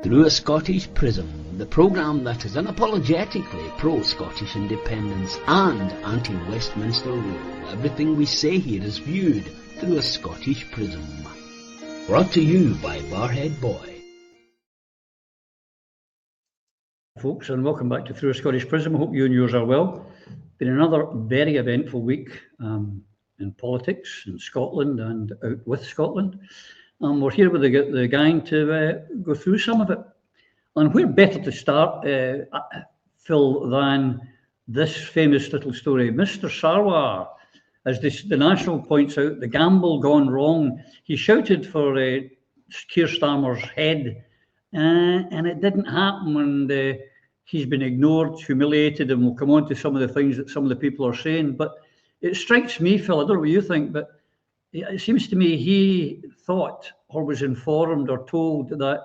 Through a Scottish Prism, the programme that is unapologetically pro-Scottish independence and anti-Westminster rule. Everything we say here is viewed through a Scottish prism. Brought to you by Barhead Boy. Folks, and welcome back to Through a Scottish Prism. I hope you and yours are well. Been another very eventful week in politics in Scotland and out with Scotland. We're here with the gang to go through some of it. And where better to start, Phil, than this famous little story. Mr. Sarwar, as the National points out, the gamble gone wrong. He shouted for Keir Starmer's head, and it didn't happen, and he's been ignored, humiliated, and we'll come on to some of the things that some of the people are saying. But it strikes me, Phil, I don't know what you think, but it seems to me he thought or was informed or told that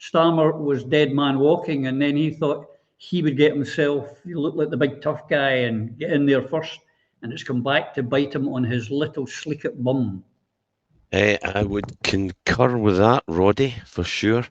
Starmer was dead man walking, and then he thought he would get himself, look like the big tough guy and get in there first, and it's come back to bite him on his little sleek-it bum. I would concur with that, Roddy, for sure.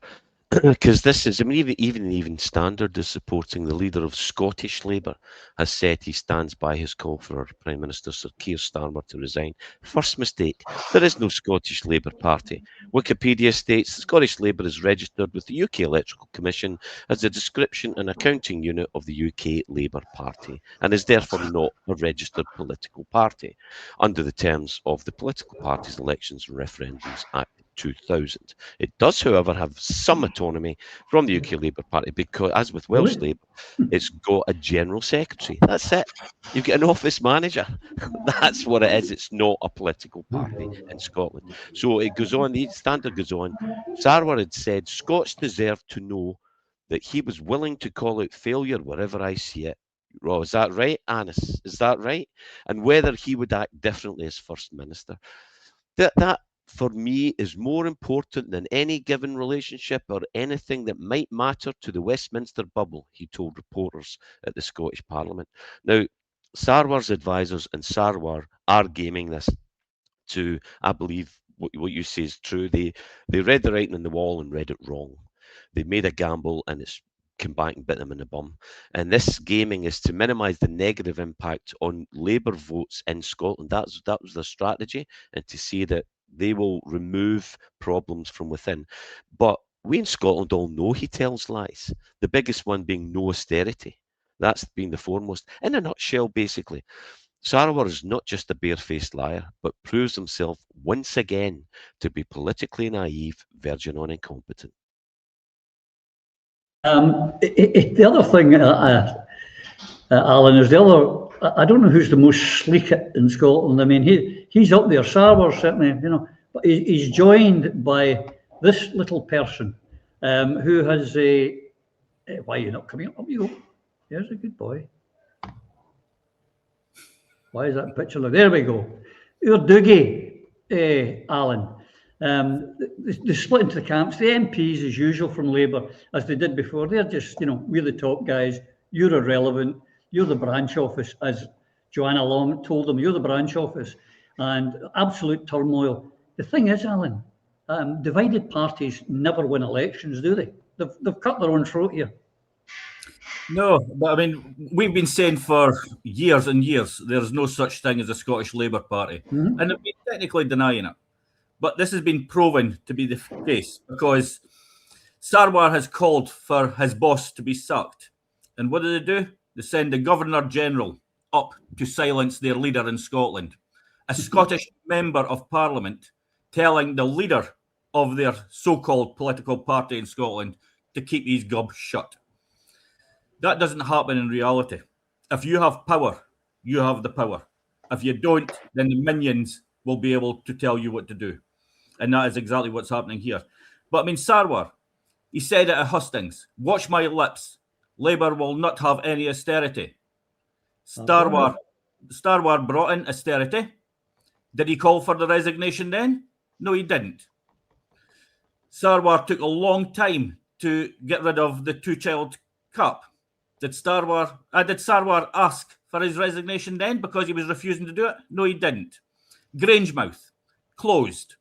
Because this is, I mean, even Standard is supporting. The leader of Scottish Labour has said he stands by his call for Prime Minister Sir Keir Starmer to resign. First mistake, there is no Scottish Labour Party. Wikipedia states Scottish Labour is registered with the UK Electoral Commission as a description and accounting unit of the UK Labour Party and is therefore not a registered political party under the terms of the Political Parties Elections and Referendums Act 2000. It does, however, have some autonomy from the UK Labour Party because, as with Welsh Labour, it's got a general secretary. That's it. You've got an office manager. That's what it is. It's not a political party in Scotland. So it goes on, the Standard goes on. Sarwar had said, Scots deserve to know that he was willing to call out failure wherever I see it. Oh, is that right, Anis? Is that right? And whether he would act differently as First Minister. That for me, is more important than any given relationship or anything that might matter to the Westminster bubble, he told reporters at the Scottish Parliament. Now, Sarwar's advisors and Sarwar are gaming this to, I believe, what you say is true. They read the writing on the wall and read it wrong. They made a gamble and it's come back and bit them in the bum. And this gaming is to minimise the negative impact on Labour votes in Scotland. That was their strategy, and to see that they will remove problems from within. But we in Scotland all know he tells lies, the biggest one being no austerity. That's been the foremost. In a nutshell, basically, Sarwar is not just a barefaced liar, but proves himself once again to be politically naive, verging on incompetent. The other thing, Alan, is the other. I don't know who's the most sleek in Scotland. I mean, he's up there. Sarwar certainly, but he's joined by this little person who has a. Why are you not coming up? Up you go. There's a good boy. Why is that picture? There we go. Your Dougie, Alan. They split into the camps. The MPs, as usual, from Labour, as they did before, they're just, we're the top guys. You're irrelevant. You're the branch office, as Joanna Long told them. You're the branch office, and absolute turmoil. The thing is, Alan, divided parties never win elections, do they? They've cut their own throat here. No, but I mean, we've been saying for years and years there's no such thing as a Scottish Labour Party, and they've been technically denying it. But this has been proven to be the case because Sarwar has called for his boss to be sacked. And what do? They send the Governor-General up to silence their leader in Scotland. A Scottish Member of Parliament telling the leader of their so-called political party in Scotland to keep his gob shut. That doesn't happen in reality. If you have power, you have the power. If you don't, then the minions will be able to tell you what to do. And that is exactly what's happening here. But I mean, Sarwar, he said it at hustings, watch my lips. Labour will not have any austerity. Sarwar brought in austerity. Did he call for the resignation then? No, he didn't. Sarwar took a long time to get rid of the two-child cap. Did Sarwar ask for his resignation then because he was refusing to do it? No, he didn't. Grangemouth, closed.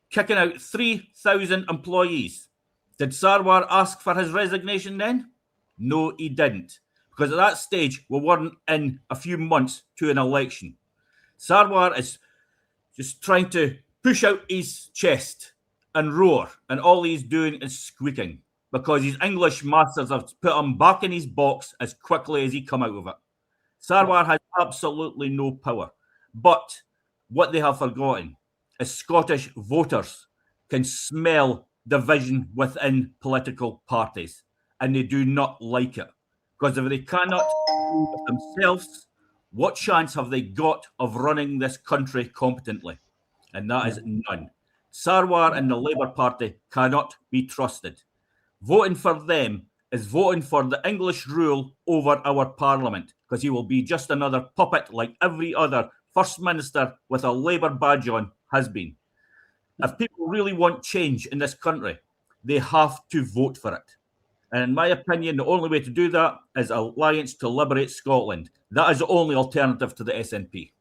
Kicking out 3,000 employees. Did Sarwar ask for his resignation then? No, he didn't. Because at that stage, we weren't in a few months to an election. Sarwar is just trying to push out his chest and roar, and all he's doing is squeaking because his English masters have put him back in his box as quickly as he come out of it. Sarwar has absolutely no power. But what they have forgotten is Scottish voters can smell division within political parties, and they do not like it. Because if they cannot deal with themselves, what chance have they got of running this country competently? And that is none. Sarwar and the Labour Party cannot be trusted. Voting for them is voting for the English rule over our Parliament, because he will be just another puppet like every other First Minister with a Labour badge on has been. If people really want change in this country, they have to vote for it. And in my opinion, the only way to do that is Alliance to Liberate Scotland. That is the only alternative to the SNP.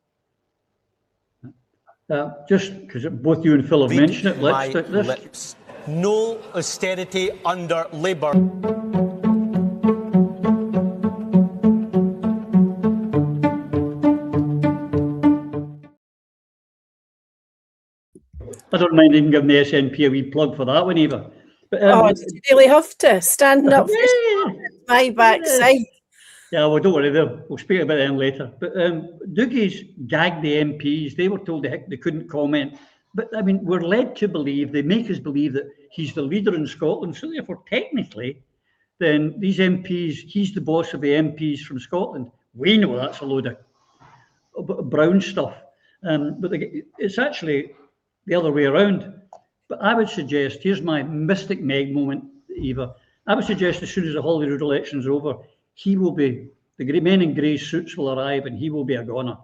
Just because both you and Phil have mentioned it, let's stick this. Lips. No austerity under Labour. I don't mind even giving the SNP a wee plug for that one, Eva. But, did you really have to? Standing up for my backside. Yeah, well, don't worry, we'll speak about it later. But Dougie's gagged the MPs. They were told they couldn't comment. But, I mean, we're led to believe, they make us believe that he's the leader in Scotland. So, therefore, technically, then these MPs, he's the boss of the MPs from Scotland. We know that's a load of brown stuff. But it's actually the other way around. But I would suggest, here's my Mystic Meg moment, Eva. I would suggest as soon as the Holyrood election's over, he will be, the men in grey suits will arrive and he will be a goner.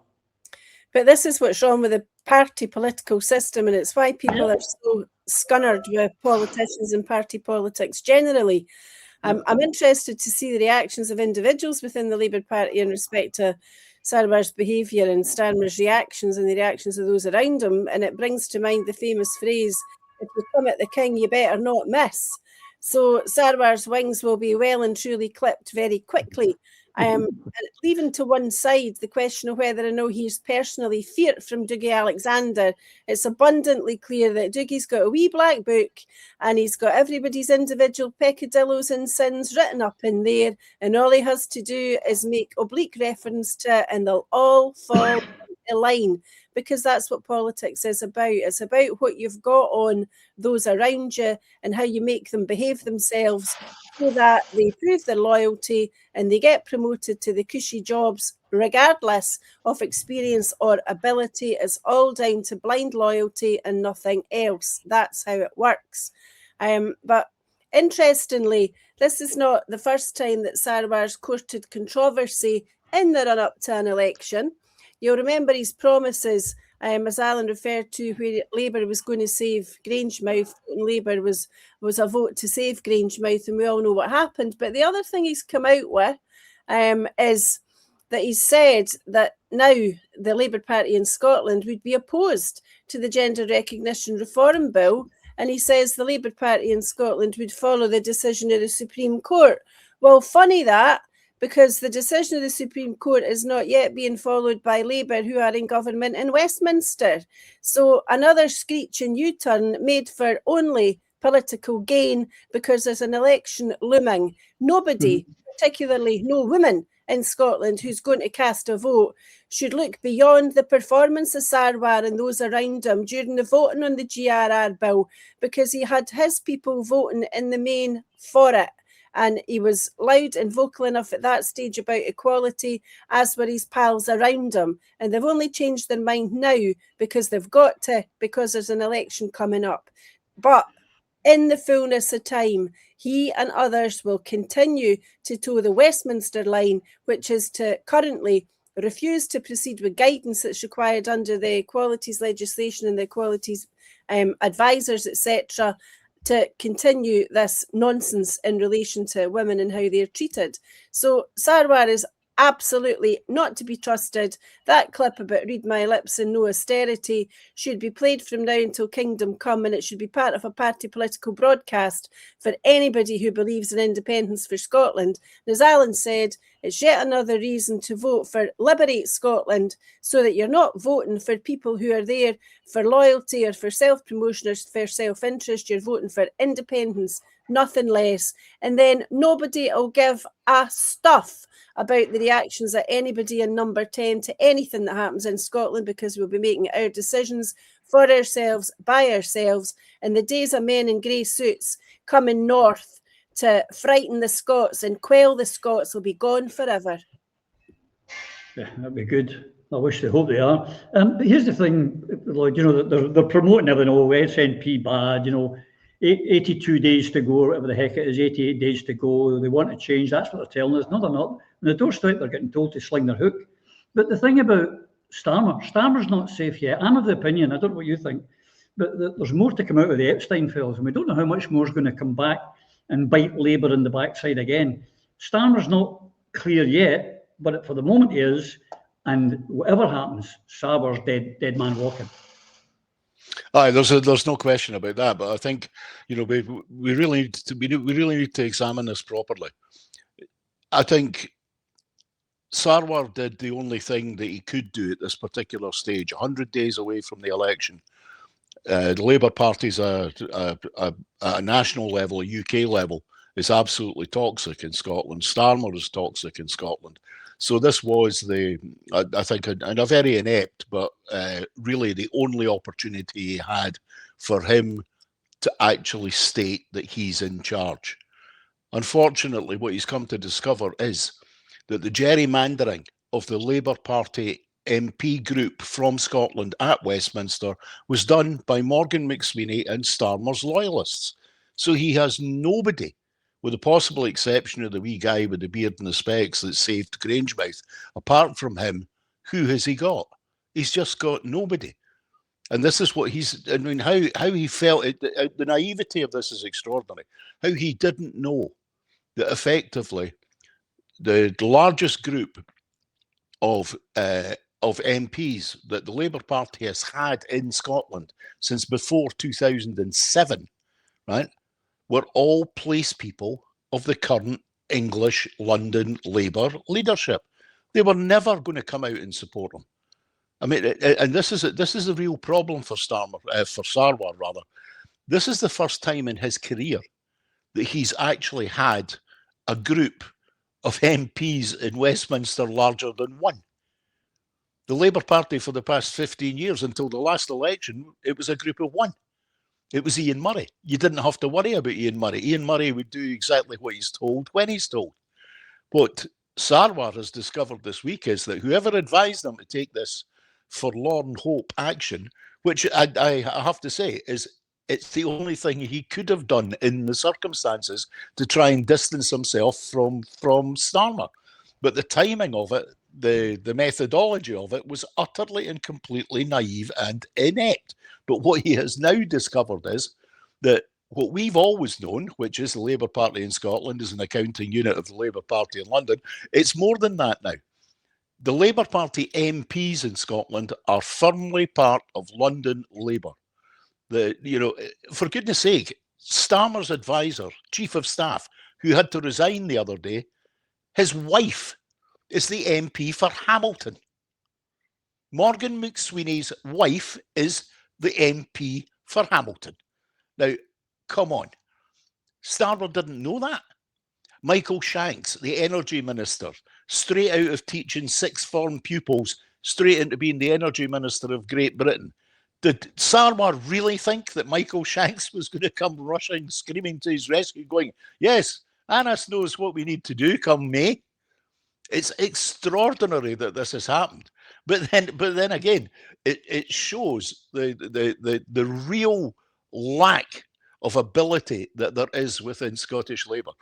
But this is what's wrong with the party political system, and it's why people are so scunnered with politicians and party politics generally. I'm interested to see the reactions of individuals within the Labour Party in respect to Sarwar's behaviour and Starmer's reactions and the reactions of those around him. And it brings to mind the famous phrase, if you come at the king, you better not miss. So Sarwar's wings will be well and truly clipped very quickly. And leaving to one side the question of whether or no he's personally feared from Dougie Alexander, it's abundantly clear that Dougie's got a wee black book and he's got everybody's individual peccadillos and sins written up in there, and all he has to do is make oblique reference to it and they'll all fall in line, because that's what politics is about. It's about what you've got on those around you and how you make them behave themselves so that they prove their loyalty and they get promoted to the cushy jobs regardless of experience or ability. It's all down to blind loyalty and nothing else. That's how it works. But interestingly, this is not the first time that Sarwar's courted controversy in the run-up to an election. You'll remember his promises, as Alan referred to, where Labour was going to save Grangemouth, and Labour was a vote to save Grangemouth, and we all know what happened. But the other thing he's come out with is that he said that now the Labour Party in Scotland would be opposed to the Gender Recognition Reform Bill, and he says the Labour Party in Scotland would follow the decision of the Supreme Court. Well, funny that, because the decision of the Supreme Court is not yet being followed by Labour, who are in government in Westminster. So another screeching U-turn made for only political gain because there's an election looming. Nobody, particularly no woman in Scotland who's going to cast a vote, should look beyond the performance of Sarwar and those around him during the voting on the GRR bill, because he had his people voting in the main for it. And he was loud and vocal enough at that stage about equality, as were his pals around him. And they've only changed their mind now because they've got to, because there's an election coming up. But in the fullness of time, he and others will continue to toe the Westminster line, which is to currently refuse to proceed with guidance that's required under the equalities legislation and the equalities advisors, etc., to continue this nonsense in relation to women and how they're treated. So Sarwar is absolutely not to be trusted. That clip about read my lips and no austerity should be played from now until kingdom come, and it should be part of a party political broadcast for anybody who believes in independence for Scotland. And as Alan said, it's yet another reason to vote for Liberate Scotland, so that you're not voting for people who are there for loyalty or for self-promotion or for self-interest. You're voting for independence, nothing less. And then nobody will give a stuff about the reactions of anybody in number 10 to anything that happens in Scotland, because we'll be making our decisions for ourselves, by ourselves. And the days of men in grey suits coming north to frighten the Scots and quell the Scots will be gone forever. Yeah, that'd be good. I wish they hope they are. But here's the thing, Lloyd, you know, they're promoting everything, SNP bad, 82 days to go, or whatever the heck it is, 88 days to go. They want to change. That's what they're telling us. No, they're not. When they don't strike, they're getting told to sling their hook. But the thing about Starmer's not safe yet. I'm of the opinion, I don't know what you think, but there's more to come out of the Epstein files, and we don't know how much more is going to come back and bite Labour in the backside again. Starmer's not clear yet, but for the moment he is, and whatever happens, Saber's dead man walking. Aye, there's no question about that. But I think we really need to examine this properly. I think Sarwar did the only thing that he could do at this particular stage. 100 days away from the election, the Labour Party's at a national level, a UK level, is absolutely toxic in Scotland. Starmer is toxic in Scotland. So this was I think, a very inept, but really the only opportunity he had for him to actually state that he's in charge. Unfortunately, what he's come to discover is that the gerrymandering of the Labour Party MP group from Scotland at Westminster was done by Morgan McSweeney and Starmer's loyalists. So he has nobody, with the possible exception of the wee guy with the beard and the specs that saved Grangemouth. Apart from him, who has he got? He's just got nobody. And this is what how he felt, the naivety of this is extraordinary. How he didn't know that effectively the largest group of MPs that the Labour Party has had in Scotland since before 2007, right, were all place people of the current English London Labour leadership. They were never going to come out and support him. I mean, and this is a real problem for Sarwar rather. This is the first time in his career that he's actually had a group of MPs in Westminster larger than one. The Labour Party for the past 15 years, until the last election, it was a group of one. It was Ian Murray. You didn't have to worry about Ian Murray. Ian Murray would do exactly what he's told when he's told. What Sarwar has discovered this week is that whoever advised them to take this forlorn hope action, which I have to say it's the only thing he could have done in the circumstances to try and distance himself from Starmer. But the timing of it, the methodology of it was utterly and completely naive and inept. But what he has now discovered is that what we've always known, which is the Labour Party in Scotland is an accounting unit of the Labour Party in London, it's more than that now. The Labour Party MPs in Scotland are firmly part of London Labour. For goodness sake, Starmer's advisor, chief of staff, who had to resign the other day, his wife is the MP for Hamilton. Morgan McSweeney's wife is the MP for Hamilton. Now, come on. Starmer didn't know that. Michael Shanks, the energy minister, straight out of teaching sixth form pupils, straight into being the energy minister of Great Britain. Did Sarwar really think that Michael Shanks was going to come rushing, screaming to his rescue, going, yes, Annas knows what we need to do come May? It's extraordinary that this has happened. But then again, it shows the real lack of ability that there is within Scottish Labour.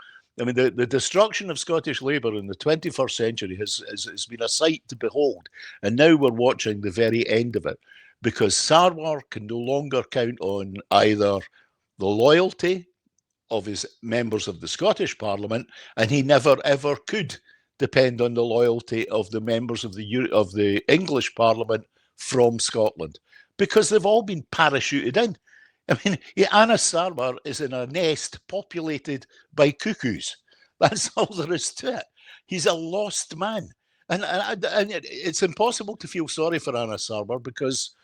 I mean, the destruction of Scottish Labour in the 21st century has been a sight to behold. And now we're watching the very end of it, because Sarwar can no longer count on either the loyalty of his members of the Scottish Parliament, and he never ever could depend on the loyalty of the members of the English Parliament from Scotland, because they've all been parachuted in. I mean, Anas Sarwar is in a nest populated by cuckoos. That's all there is to it. He's a lost man. And it's impossible to feel sorry for Anas Sarwar because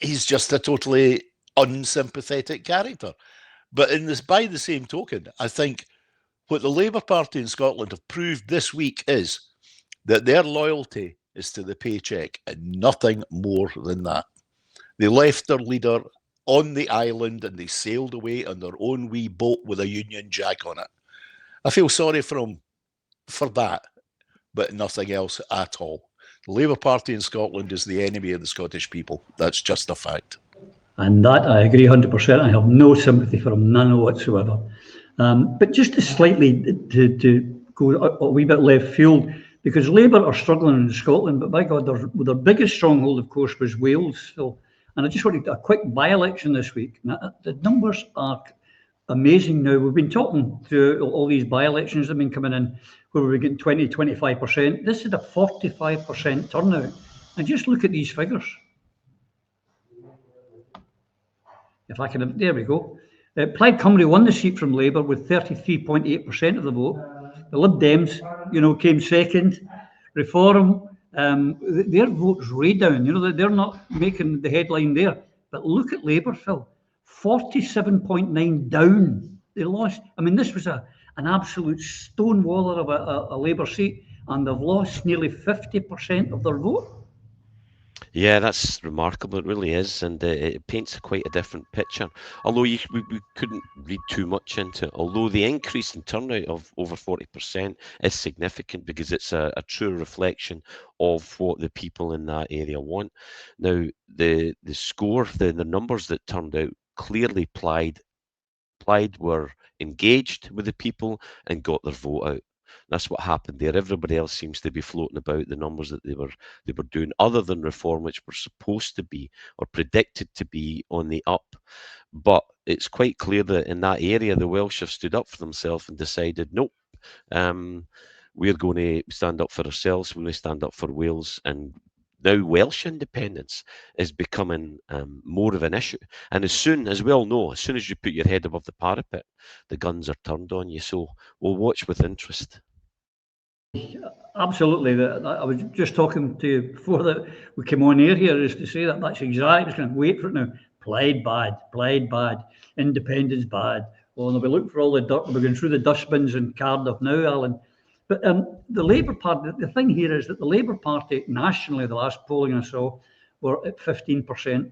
he's just a totally unsympathetic character. But by the same token, I think what the Labour Party in Scotland have proved this week is that their loyalty is to the paycheck and nothing more than that. They left their leader on the island and they sailed away on their own wee boat with a Union Jack on it. I feel sorry for them for that, but nothing else at all. The Labour Party in Scotland is the enemy of the Scottish people. That's just a fact. And that I agree 100%. I have no sympathy for them, none whatsoever. But just to slightly to go a wee bit left field, because Labour are struggling in Scotland, but by God, their biggest stronghold, of course, was Wales. So, and I just wanted a quick by-election this week. Now, the numbers are amazing now. We've been talking through all these by-elections that have been coming in, where we're getting 20, 25%. This is a 45% turnout. And just look at these figures. If I can, there we go. Plaid Cymru won the seat from Labour with 33.8% of the vote. The Lib Dems, came second. Reform, their vote's way down. They're not making the headline there. But look at Labour, Phil, 47.9 down. They lost. I mean, this was an absolute stonewaller of a Labour seat, and they've lost nearly 50% of their vote. Yeah, that's remarkable. It really is, and it paints quite a different picture. Although we couldn't read too much into it. Although the increase in turnout of over 40% is significant because it's a true reflection of what the people in that area want. Now, the score, the numbers that turned out clearly Plaid were engaged with the people and got their vote out. That's what happened there. Everybody else seems to be floating about the numbers that they were doing, other than Reform, which were supposed to be or predicted to be on the up. But it's quite clear that in that area, the Welsh have stood up for themselves and decided, nope, we're going to stand up for ourselves. We're going to stand up for Wales. And now Welsh independence is becoming more of an issue. And as soon as we all know, as soon as you put your head above the parapet, the guns are turned on you. So we'll watch with interest. Absolutely. I was just talking to you before that we came on air here, is to say that's exactly, going to wait for it now. Plaid bad, independence bad. Well, they'll be looking for all the dirt. We're going through the dustbins in Cardiff now, Alan. But the Labour Party, the thing here is that the Labour Party nationally, the last polling I saw, were at 15%,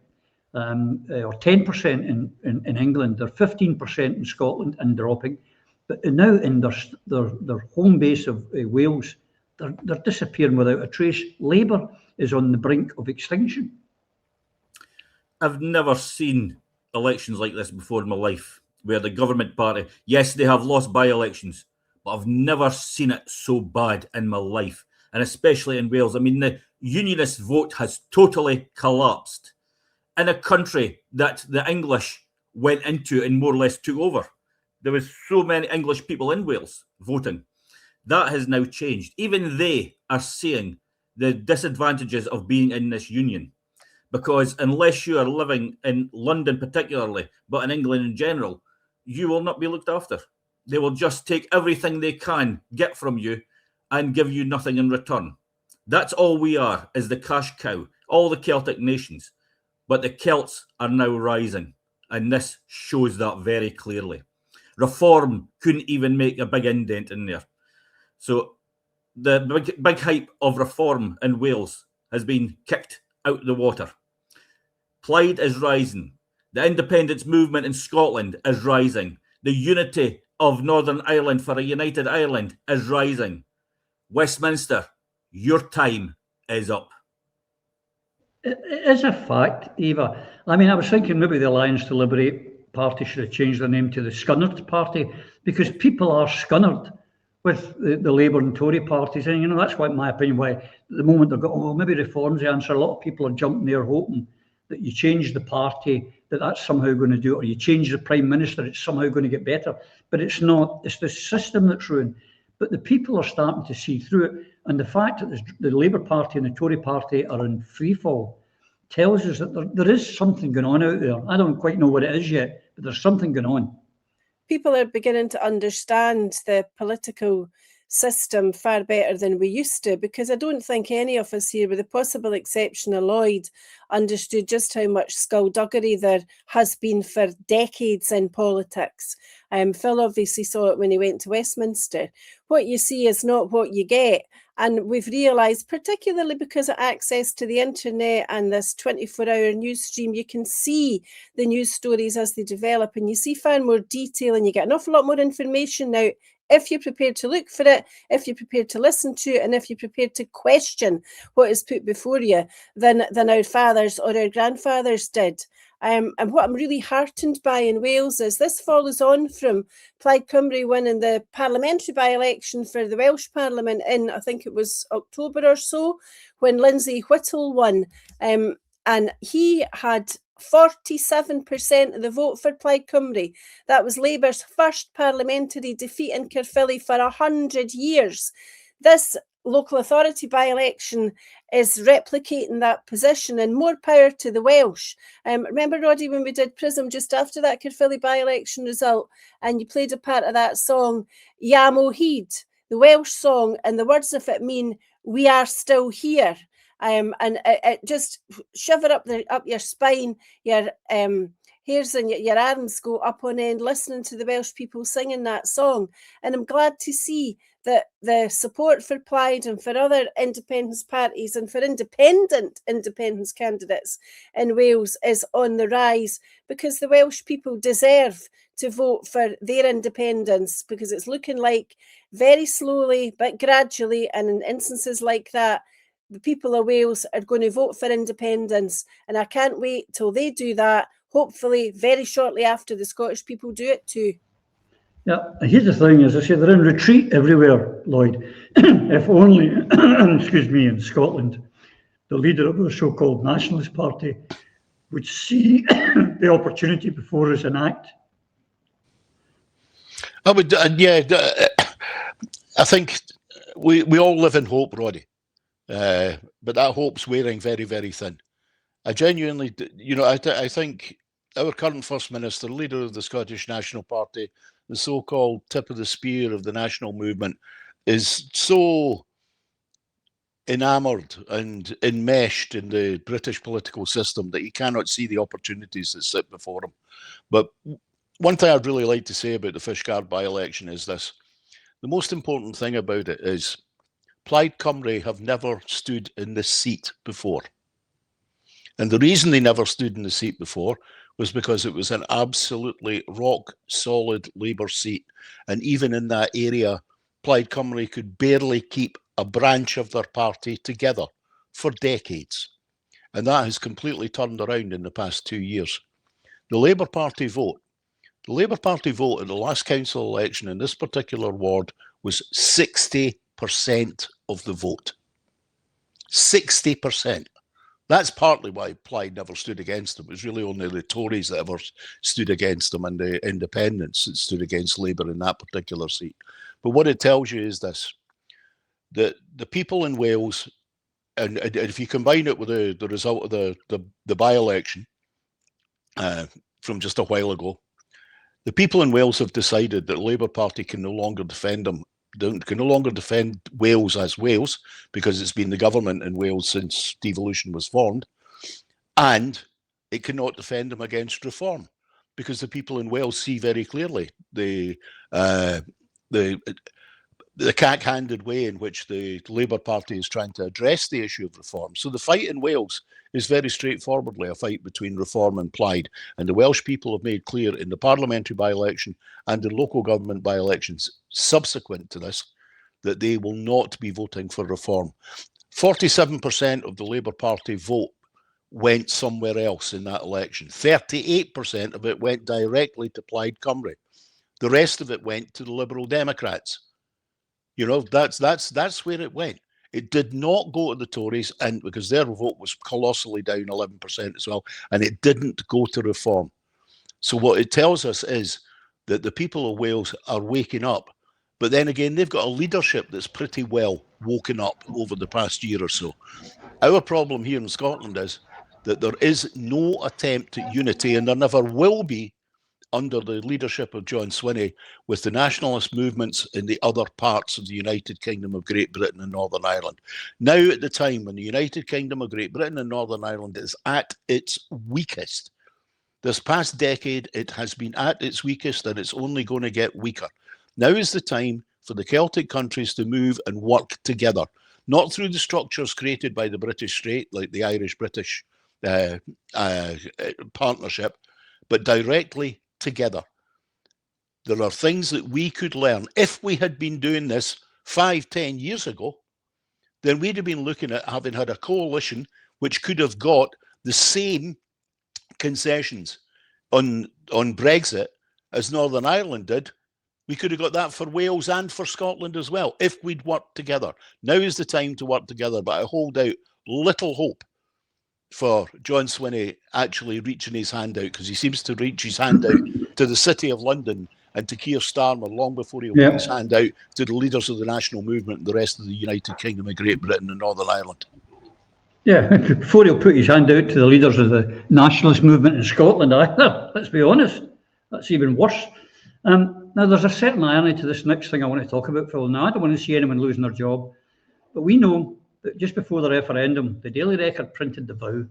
or 10% in England. They're 15% in Scotland and dropping. But now in their home base of Wales, they're disappearing without a trace. Labour is on the brink of extinction. I've never seen elections like this before in my life, where the government party, yes, they have lost by-elections, but I've never seen it so bad in my life, and especially in Wales. I mean, the unionist vote has totally collapsed in a country that the English went into and more or less took over. There was so many English people in Wales voting. That has now changed. Even they are seeing the disadvantages of being in this union, because unless you are living in London particularly, but in England in general, you will not be looked after. They will just take everything they can get from you and give you nothing in return. That's all we are, is the cash cow, all the Celtic nations. But the Celts are now rising, and this shows that very clearly. Reform couldn't even make a big indent in there. So the big hype of Reform in Wales has been kicked out the water. Plaid is rising. The independence movement in Scotland is rising. The unity of Northern Ireland for a united Ireland is rising. Westminster, your time is up. It is a fact, Eva. I mean, I was thinking maybe the Alliance to Liberate Party should have changed their name to the Scunnered Party, because people are scunnered with the Labour and Tory parties. And, that's why, in my opinion, why at the moment they've got, maybe Reform's the answer. A lot of people are jumping there hoping that you change the party, that's somehow going to do it, or you change the Prime Minister, it's somehow going to get better. But it's not. It's the system that's ruined. but the people are starting to see through it. And the fact that the Labour Party and the Tory Party are in free fall tells us that there is something going on out there. I don't quite know what it is yet, but there's something going on. People are beginning to understand the political system far better than we used to, because I don't think any of us here, with the possible exception of Lloyd, understood just how much skullduggery there has been for decades in politics. Phil obviously saw it when he went to Westminster. What you see is not what you get. And we've realised, particularly because of access to the internet and this 24-hour news stream, you can see the news stories as they develop, and you see far more detail, and you get an awful lot more information now if you're prepared to look for it, if you're prepared to listen to it, and if you're prepared to question what is put before you than our fathers or our grandfathers did. And what I'm really heartened by in Wales is this follows on from Plaid Cymru winning the parliamentary by-election for the Welsh Parliament in, I think it was October or so, when Lindsay Whittle won. And he had 47% of the vote for Plaid Cymru. That was Labour's first parliamentary defeat in Caerphilly for 100 years. This local authority by-election is replicating that position, and more power to the Welsh. Remember, Roddy, when we did Prism just after that Caerphilly by-election result, and you played a part of that song, Iam o hyd, the Welsh song, and the words of it mean, we are still here. And it just shiver up your spine, your hairs and your arms go up on end listening to the Welsh people singing that song. And I'm glad to see that the support for Plaid and for other independence parties and for independent independence candidates in Wales is on the rise, because the Welsh people deserve to vote for their independence, because it's looking like very slowly but gradually, and in instances like that, the people of Wales are going to vote for independence. And I can't wait till they do that, hopefully very shortly after the Scottish people do it too. Yeah, here's the thing, as I say, they're in retreat everywhere, Lloyd. If only, excuse me, in Scotland, the leader of the so-called Nationalist Party would see the opportunity before us and act. I would, yeah, I think we all live in hope, Roddy. But that hope's wearing very, very thin. I genuinely, I think our current First Minister, leader of the Scottish National Party, the so-called tip of the spear of the national movement, is so enamoured and enmeshed in the British political system that he cannot see the opportunities that sit before him. But one thing I'd really like to say about the Fishguard by-election is this. The most important thing about it is Plaid Cymru have never stood in this seat before. And the reason they never stood in the seat before was because it was an absolutely rock-solid Labour seat. And even in that area, Plaid Cymru could barely keep a branch of their party together for decades. And that has completely turned around in the past 2 years. The Labour Party vote at the last council election in this particular ward was 60% of the vote. 60%. That's partly why Plaid never stood against them. It was really only the Tories that ever stood against them, and the independents that stood against Labour in that particular seat. But what it tells you is this, that the people in Wales, and if you combine it with the result of the by-election from just a while ago, the people in Wales have decided that the Labour Party can no longer defend Wales as Wales, because it's been the government in Wales since devolution was formed, and it cannot defend them against reform, because the people in Wales see very clearly the cack-handed way in which the Labour Party is trying to address the issue of reform. So the fight in Wales is very straightforwardly a fight between reform and Plaid. And the Welsh people have made clear in the parliamentary by-election and the local government by-elections subsequent to this that they will not be voting for reform. 47% of the Labour Party vote went somewhere else in that election. 38% of it went directly to Plaid Cymru. The rest of it went to the Liberal Democrats. That's where it went. It did not go to the Tories, and because their vote was colossally down 11% as well, and it didn't go to reform. So what it tells us is that the people of Wales are waking up, But then again, they've got a leadership that's pretty well woken up over the past year or so. Our problem here in Scotland is that there is no attempt at unity, and there never will be under the leadership of John Swinney with the nationalist movements in the other parts of the United Kingdom of Great Britain and Northern Ireland. Now, at the time when the United Kingdom of Great Britain and Northern Ireland is at its weakest, this past decade, it has been at its weakest, and it's only going to get weaker. Now is the time for the Celtic countries to move and work together, not through the structures created by the British Strait, like the Irish-British partnership, but directly together. There are things that we could learn. If we had been doing this 5-10 years ago, then we'd have been looking at having had a coalition which could have got the same concessions on Brexit as Northern Ireland did. We could have got that for Wales and for Scotland as well, if we'd worked together. Now is the time to work together, but I hold out little hope for John Swinney actually reaching his hand out, because he seems to reach his hand out to the City of London and to Keir Starmer long before he'll put his hand out to the leaders of the national movement and the rest of the United Kingdom of Great Britain and Northern Ireland. Yeah, before he'll put his hand out to the leaders of the nationalist movement in Scotland either, let's be honest. That's even worse. Now, there's a certain irony to this next thing I want to talk about, Phil. Now, I don't want to see anyone losing their job, but we know that just before the referendum, the Daily Record printed the vow.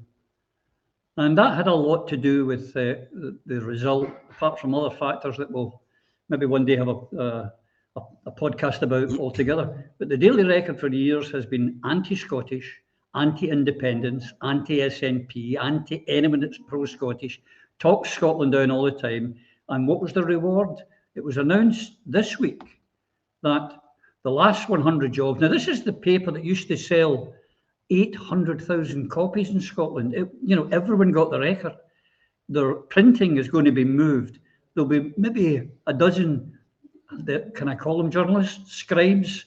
And that had a lot to do with the result, apart from other factors that we'll maybe one day have a podcast about altogether. But the Daily Record for years has been anti-Scottish, anti-independence, anti-SNP, anti-anyone that's pro-Scottish, talks Scotland down all the time. And what was the reward? It was announced this week that the last 100 jobs, now this is the paper that used to sell 800,000 copies in Scotland. Everyone got the Record. Their printing is going to be moved. There'll be maybe a dozen, can I call them journalists, scribes,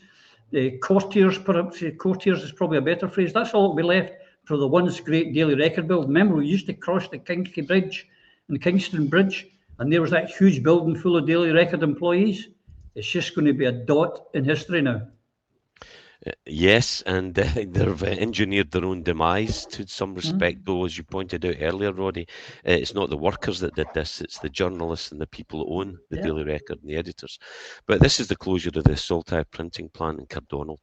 courtiers, perhaps. Courtiers is probably a better phrase. That's all that will be left for the once great Daily Record building. Remember, we used to cross the Kinky Bridge and Kingston Bridge, and there was that huge building full of Daily Record employees. It's just going to be a dot in history now. Yes, and they've engineered their own demise to some respect, though, as you pointed out earlier, Roddy. It's not the workers that did this, it's the journalists and the people who own the Daily Record and the editors. But this is the closure of the Saltire printing plant in Cardonal.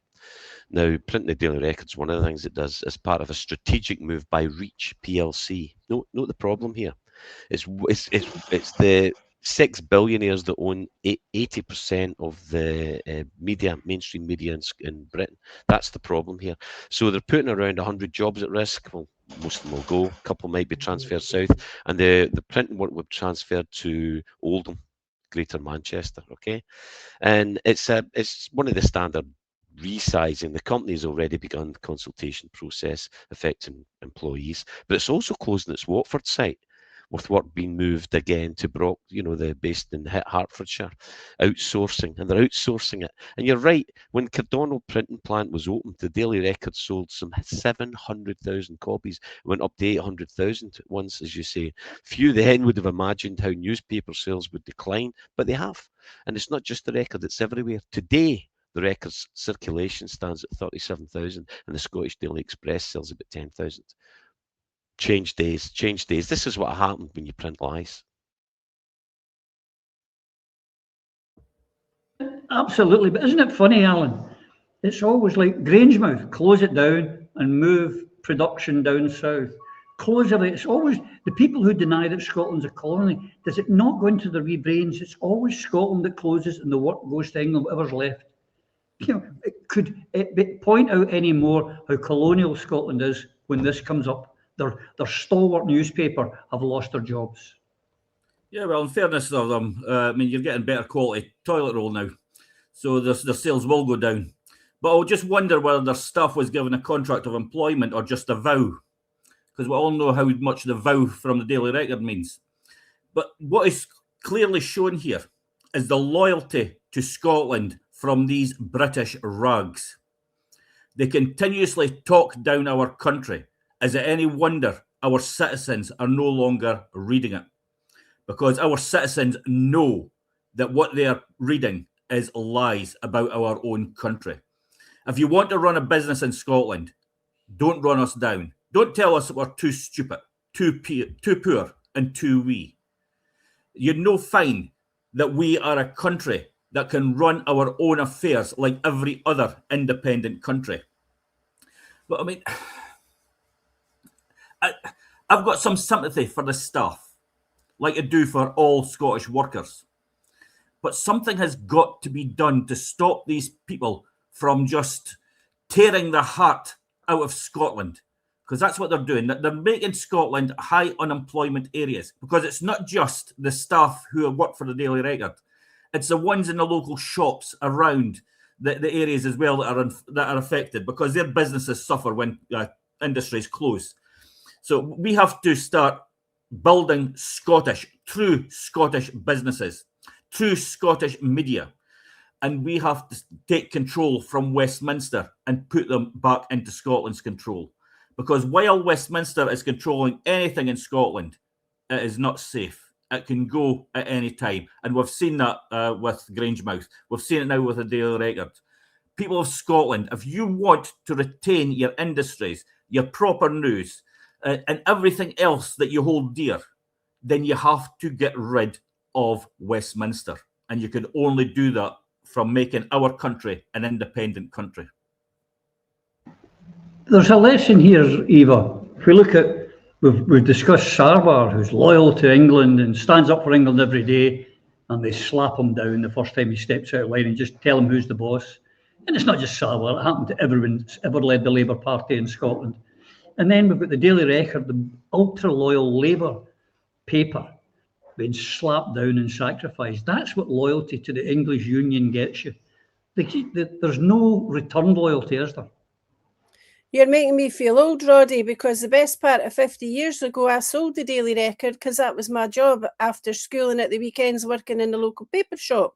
Now, printing the Daily Record is one of the things it does as part of a strategic move by Reach PLC. Note the problem here. It's the 6 billionaires that own 80% of the mainstream media in Britain. That's the problem here. So they're putting around 100 jobs at risk. Well, most of them will go. A couple might be transferred south, and the printing work will be transferred to Oldham, Greater Manchester. Okay, and it's one of the standard resizing. The company's already begun the consultation process affecting employees, but it's also closing its Watford site, with work being moved again to Brock, they're based in Hertfordshire, outsourcing, and they're outsourcing it. And you're right, when Cardonal printing plant was opened, the Daily Record sold some 700,000 copies. It went up to 800,000 at once, as you say. Few then would have imagined how newspaper sales would decline, but they have. And it's not just the Record, it's everywhere. Today, the Record's circulation stands at 37,000, and the Scottish Daily Express sells about 10,000. Change days. This is what happened when you print lies. Absolutely, but isn't it funny, Alan? It's always like Grangemouth, close it down and move production down south. Close it. It's always the people who deny that Scotland's a colony. Does it not go into their wee brains? It's always Scotland that closes and the work goes to England, whatever's left. Could it point out any more how colonial Scotland is when this comes up? Their stalwart newspaper have lost their jobs. Yeah, well, in fairness to them, you're getting better quality toilet roll now, so their sales will go down. But I'll just wonder whether their staff was given a contract of employment or just a vow, because we all know how much the vow from the Daily Record means. But what is clearly shown here is the loyalty to Scotland from these British rags. They continuously talk down our country. Is it any wonder our citizens are no longer reading it? Because our citizens know that what they are reading is lies about our own country. If you want to run a business in Scotland, don't run us down. Don't tell us that we're too stupid, too poor, and too wee. You know fine that we are a country that can run our own affairs like every other independent country. But I mean, I've got some sympathy for the staff, like I do for all Scottish workers. But something has got to be done to stop these people from just tearing their heart out of Scotland, because that's what they're doing. They're making Scotland high unemployment areas, because it's not just the staff who work for the Daily Record. It's the ones in the local shops around the areas as well that are affected, because their businesses suffer when industries close. So we have to start building true Scottish businesses, true Scottish media. And we have to take control from Westminster and put them back into Scotland's control. Because while Westminster is controlling anything in Scotland, it is not safe. It can go at any time. And we've seen that with Grangemouth. We've seen it now with the Daily Record. People of Scotland, if you want to retain your industries, your proper news, and everything else that you hold dear, then you have to get rid of Westminster. And you can only do that from making our country an independent country. There's a lesson here, Eva. If we look at, we've discussed Sarwar, who's loyal to England and stands up for England every day, and they slap him down the first time he steps out of line and just tell him who's the boss. And it's not just Sarwar, it happened to everyone that's ever led the Labour Party in Scotland. And then we've got the Daily Record, the ultra-loyal Labour paper, being slapped down and sacrificed. That's what loyalty to the English Union gets you. There's no return loyalty, is there? You're making me feel old, Roddy, because the best part of 50 years ago, I sold the Daily Record because that was my job after school and at the weekends working in the local paper shop.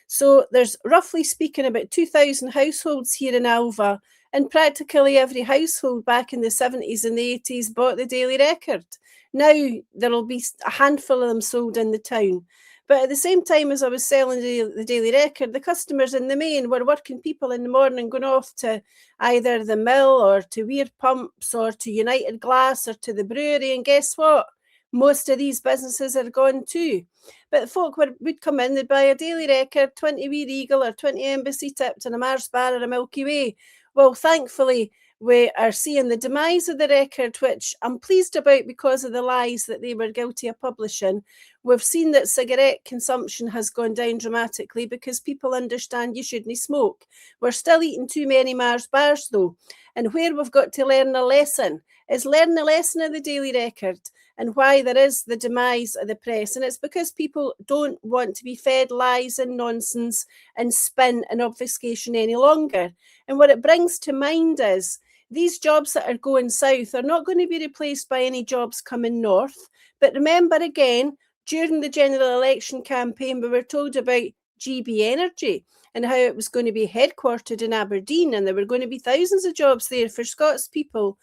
So there's, roughly speaking, about 2,000 households here in Alva, and practically every household back in the 70s and the 80s bought the Daily Record. Now there'll be a handful of them sold in the town. But at the same time as I was selling the Daily Record, the customers in the main were working people in the morning going off to either the mill or to Weir Pumps or to United Glass or to the brewery. And guess what? Most of these businesses are gone too. But folk would come in, they'd buy a Daily Record, 20 Weir Eagle or 20 Embassy Tipped and a Mars Bar or a Milky Way. Well, thankfully, we are seeing the demise of the Record, which I'm pleased about because of the lies that they were guilty of publishing. We've seen that cigarette consumption has gone down dramatically because people understand you shouldn't smoke. We're still eating too many Mars bars, though. And where we've got to learn a lesson is learn the lesson of the Daily Record and why there is the demise of the press. And it's because people don't want to be fed lies and nonsense and spin and obfuscation any longer. And what it brings to mind is these jobs that are going south are not going to be replaced by any jobs coming north. But remember again, during the general election campaign, we were told about GB Energy and how it was going to be headquartered in Aberdeen and there were going to be thousands of jobs there for Scots people.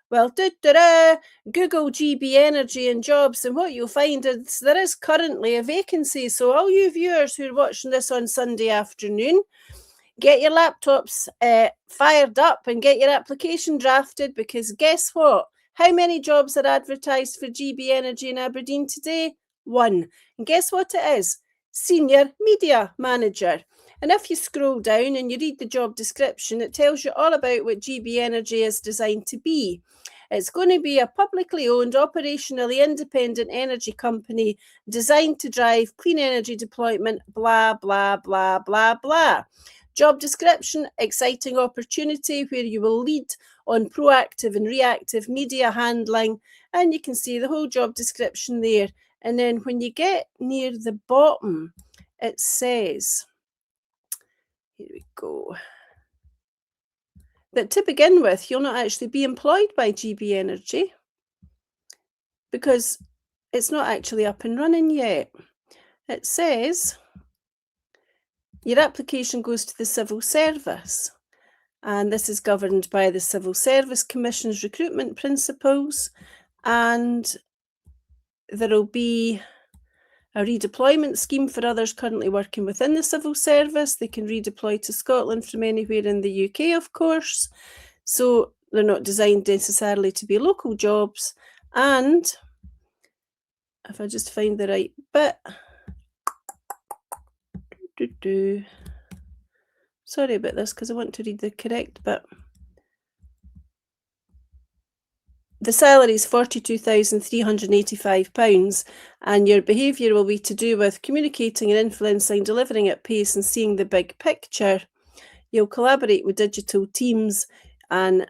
Well, Google GB Energy and jobs, and what you'll find is there is currently a vacancy. So all you viewers who are watching this on Sunday afternoon, get your laptops fired up and get your application drafted, because guess what? How many jobs are advertised for GB Energy in Aberdeen today? 1. And guess what it is? Senior Media Manager. And if you scroll down and you read the job description, it tells you all about what GB Energy is designed to be. It's going to be a publicly owned, operationally independent energy company designed to drive clean energy deployment, blah, blah, blah, blah, blah. Job description, exciting opportunity where you will lead on proactive and reactive media handling. And you can see the whole job description there. And then when you get near the bottom, it says, here we go, that to begin with, you'll not actually be employed by GB Energy because it's not actually up and running yet. It says your application goes to the civil service, and this is governed by the Civil Service Commission's recruitment principles, and there'll be a redeployment scheme for others currently working within the civil service. They can redeploy to Scotland from anywhere in the UK, of course. So they're not designed necessarily to be local jobs. And if I just find the right bit, sorry about this because I want to read the correct bit. The salary is £42,385, and your behaviour will be to do with communicating and influencing, delivering at pace and seeing the big picture. You'll collaborate with digital teams, and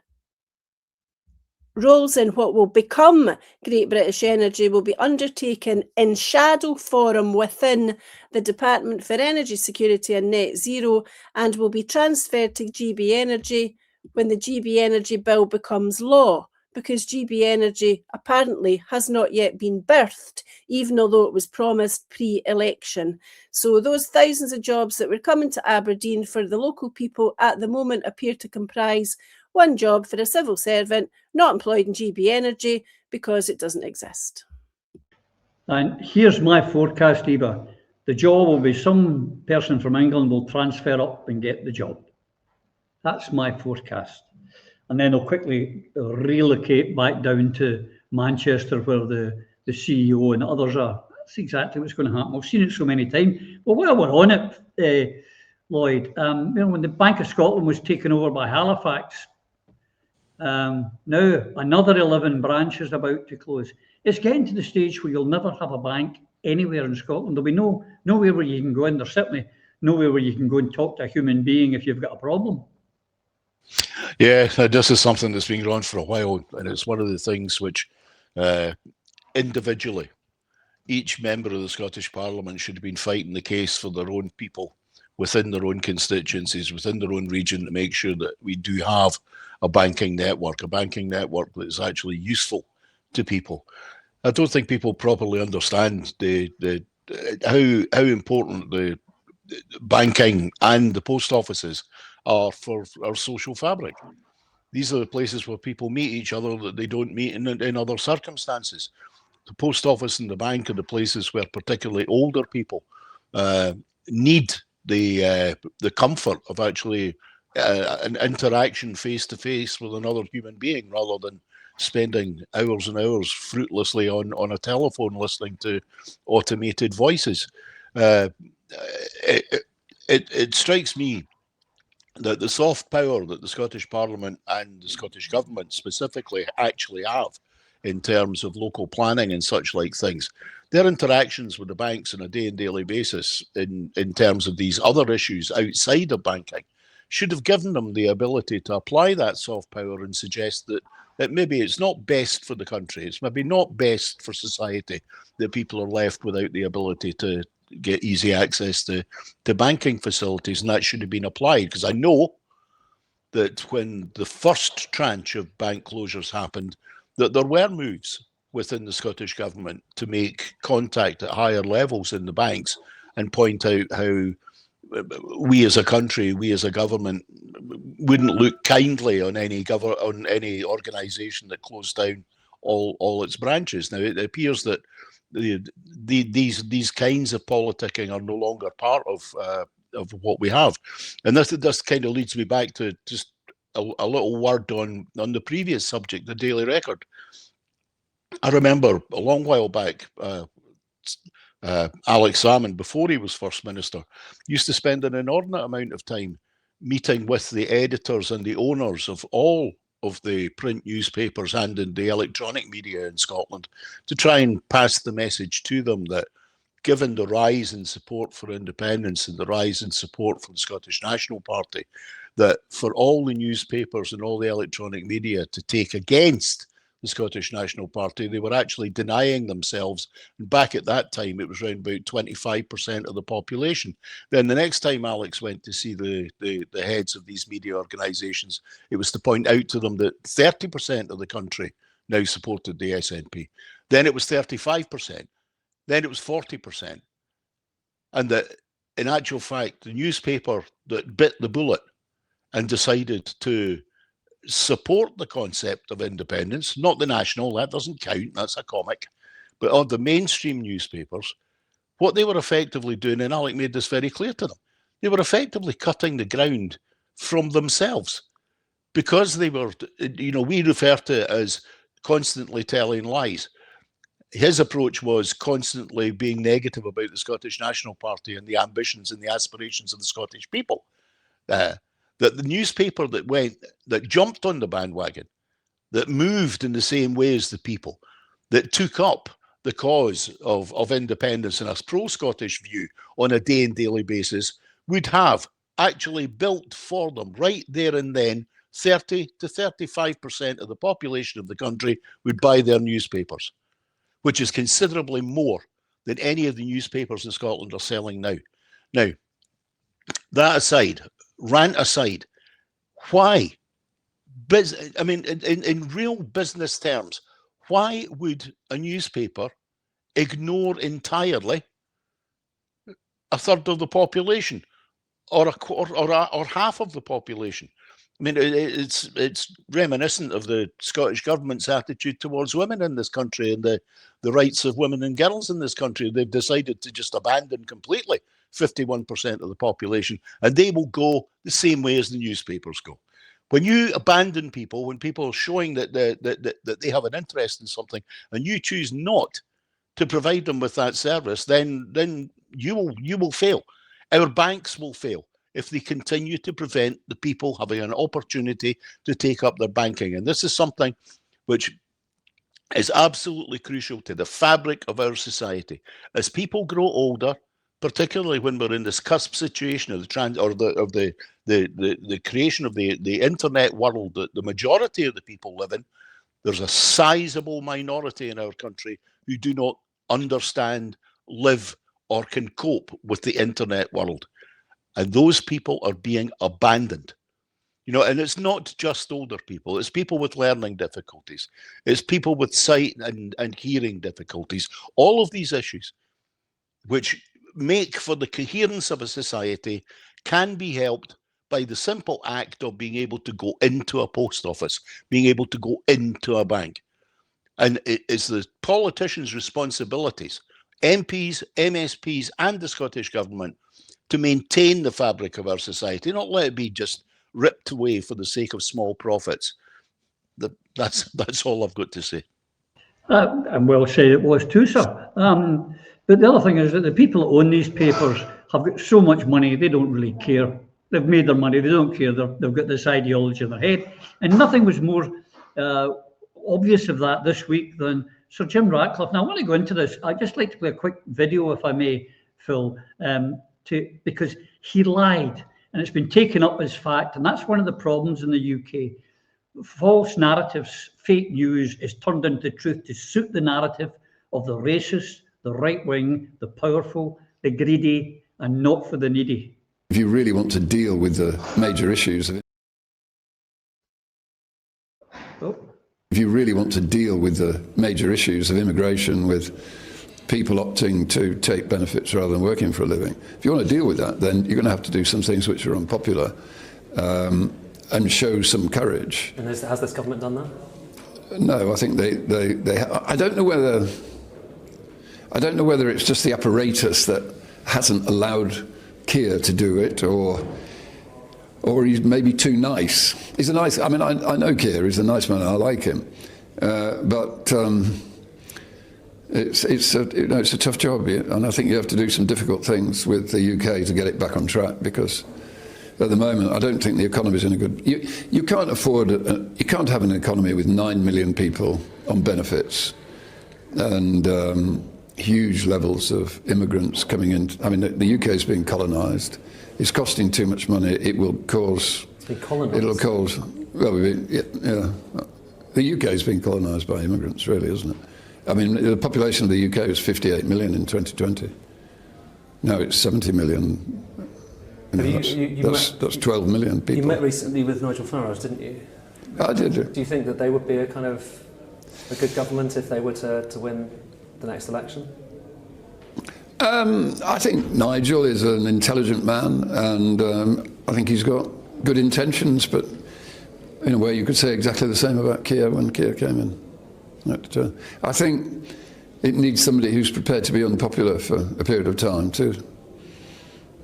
roles in what will become Great British Energy will be undertaken in shadow forum within the Department for Energy Security and Net Zero, and will be transferred to GB Energy when the GB Energy bill becomes law, because GB Energy apparently has not yet been birthed, even although it was promised pre-election. So those thousands of jobs that were coming to Aberdeen for the local people at the moment appear to comprise one job for a civil servant not employed in GB Energy because it doesn't exist. And here's my forecast, Eva. The job will be some person from England will transfer up and get the job. That's my forecast. And then they'll quickly relocate back down to Manchester where the CEO and others are. That's exactly what's going to happen. I've seen it so many times. Well, while we're on it, Lloyd, when the Bank of Scotland was taken over by Halifax, now another 11 branches about to close. It's getting to the stage where you'll never have a bank anywhere in Scotland. There'll be nowhere where you can go in. There's certainly nowhere where you can go and talk to a human being if you've got a problem. Yeah, this is something that's been going on for a while, and it's one of the things which individually each member of the Scottish Parliament should have been fighting the case for their own people within their own constituencies, within their own region, to make sure that we do have a banking network that is actually useful to people. I don't think people properly understand how important the banking and the post offices are for our social fabric. These are the places where people meet each other that they don't meet in other circumstances. The post office and the bank are the places where particularly older people need the comfort of actually an interaction face to face with another human being, rather than spending hours and hours fruitlessly on a telephone listening to automated voices. It strikes me that the soft power that the Scottish Parliament and the Scottish Government specifically actually have in terms of local planning and such like things, their interactions with the banks on a day and daily basis in terms of these other issues outside of banking should have given them the ability to apply that soft power and suggest that maybe it's not best for the country, it's maybe not best for society that people are left without the ability to get easy access to banking facilities, and that should have been applied. Because I know that when the first tranche of bank closures happened, that there were moves within the Scottish Government to make contact at higher levels in the banks and point out how we as a country, we as a government, wouldn't look kindly on any organisation that closed down all its branches. Now it appears that these kinds of politicking are no longer part of what we have, and this kind of leads me back to just a little word on the previous subject, the Daily Record. I remember a long while back, Alex Salmond, before he was First Minister, used to spend an inordinate amount of time meeting with the editors and the owners of all of the print newspapers and in the electronic media in Scotland to try and pass the message to them that, given the rise in support for independence and the rise in support for the Scottish National Party, that for all the newspapers and all the electronic media to take against the Scottish National Party, they were actually denying themselves. And back at that time, it was around about 25% of the population. Then the next time Alex went to see the heads of these media organisations, it was to point out to them that 30% of the country now supported the SNP. Then it was 35%. Then it was 40%. And that, in actual fact, the newspaper that bit the bullet and decided to support the concept of independence, not the National, that doesn't count, that's a comic, but on the mainstream newspapers, what they were effectively doing, and Alec made this very clear to them, they were effectively cutting the ground from themselves, because they were, we refer to it as constantly telling lies. His approach was constantly being negative about the Scottish National Party and the ambitions and the aspirations of the Scottish people. That the newspaper that jumped on the bandwagon, that moved in the same way as the people, that took up the cause of independence and a pro-Scottish view on a day and daily basis, would have actually built for them right there and then 30 to 35% of the population of the country would buy their newspapers, which is considerably more than any of the newspapers in Scotland are selling now. Now, that aside, rant aside, why? In real business terms, why would a newspaper ignore entirely a third of the population, or a quarter, or half of the population? I mean, it's reminiscent of the Scottish government's attitude towards women in this country and the rights of women and girls in this country. They've decided to just abandon completely 51% of the population, and they will go the same way as the newspapers go. When you abandon people, when people are showing that they have an interest in something, and you choose not to provide them with that service, then you will fail. Our banks will fail if they continue to prevent the people having an opportunity to take up their banking. And this is something which is absolutely crucial to the fabric of our society. As people grow older, particularly when we're in this cusp situation of the creation of the internet world that the majority of the people live in, there's a sizable minority in our country who do not understand, live, or can cope with the internet world. And those people are being abandoned. And it's not just older people, it's people with learning difficulties, it's people with sight and hearing difficulties. All of these issues, which make for the coherence of a society, can be helped by the simple act of being able to go into a post office, being able to go into a bank. And it is the politicians' responsibilities, MPs, MSPs, and the Scottish Government, to maintain the fabric of our society, not let it be just ripped away for the sake of small profits. That's all I've got to say. And well said it was too, sir. But the other thing is that the people that own these papers have got so much money, they don't really care. They've made their money, they don't care. They've got this ideology in their head. And nothing was more obvious of that this week than Sir Jim Ratcliffe. Now, I want to go into this. I'd just like to play a quick video, if I may, Phil, because he lied, and it's been taken up as fact. And that's one of the problems in the UK. False narratives, fake news is turned into truth to suit the narrative of the racist, the right wing, the powerful, the greedy, and not for the needy. If you really want to deal with the major issues of immigration, with people opting to take benefits rather than working for a living, if you want to deal with that, then you're going to have to do some things which are unpopular and show some courage. And has this government done that? No, I think they I don't know whether it's just the apparatus that hasn't allowed Keir to do it, or he's maybe too nice. He's a nice. I mean, I know Keir. He's a nice man. I like him, but it's a tough job, and I think you have to do some difficult things with the UK to get it back on track, because at the moment I don't think the economy is in a good. You can't afford. You can't have an economy with 9 million people on benefits, and huge levels of immigrants coming in. I mean, the UK is being colonised. It's costing too much money. It will cause. It'll cause. Well, yeah. The UK is being colonised by immigrants, really, isn't it? I mean, the population of the UK was 58 million in 2020. Now it's 70 million. That's 12 million people. You met recently with Nigel Farage, didn't you? I did. Do you think that they would be a good government if they were to win the next election? I think Nigel is an intelligent man, and I think he's got good intentions, but in a way you could say exactly the same about Keir when Keir came in. I think it needs somebody who's prepared to be unpopular for a period of time to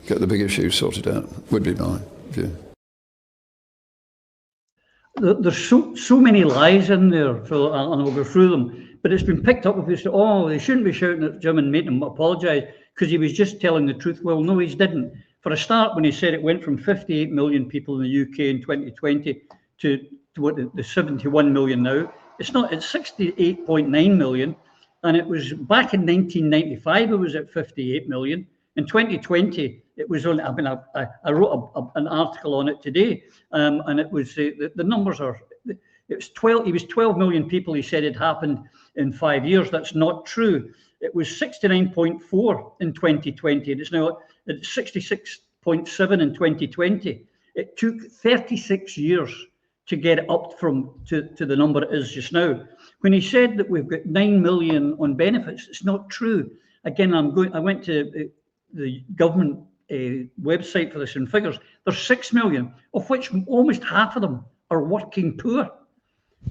get the big issues sorted out, would be my view. There's so many lies in there, Phil, and I'll go through them. But it's been picked up with this, they shouldn't be shouting at Jim and making him apologise because he was just telling the truth. Well, no, he didn't. For a start, when he said it went from 58 million people in the UK in 2020 to what the 71 million now, it's 68.9 million. And it was back in 1995, it was at 58 million. In 2020, it was only, I wrote an article on it today, and it was, the numbers are, it was 12 million people, he said it happened in 5 years. That's not true. It was 69.4 in 2020, and it's now at 66.7 in 2020. It took 36 years to get it up to the number it is just now. When he said that we've got 9 million on benefits, it's not true. Again, I went to the government website for this in figures. There's 6 million, of which almost half of them are working poor.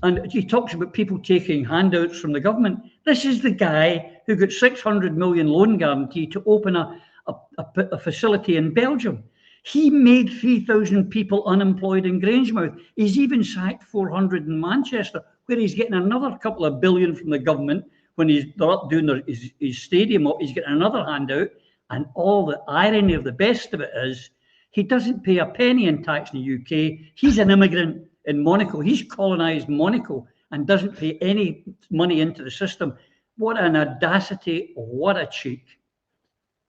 And he talks about people taking handouts from the government. This is the guy who got 600 million loan guarantee to open a facility in Belgium. He made 3,000 people unemployed in Grangemouth. He's even sacked 400 in Manchester, where he's getting another couple of billion from the government when they're up doing his stadium up. He's getting another handout. And all the irony of the best of it is he doesn't pay a penny in tax in the UK. He's an immigrant in Monaco. He's colonised Monaco and doesn't pay any money into the system. What an audacity, what a cheek.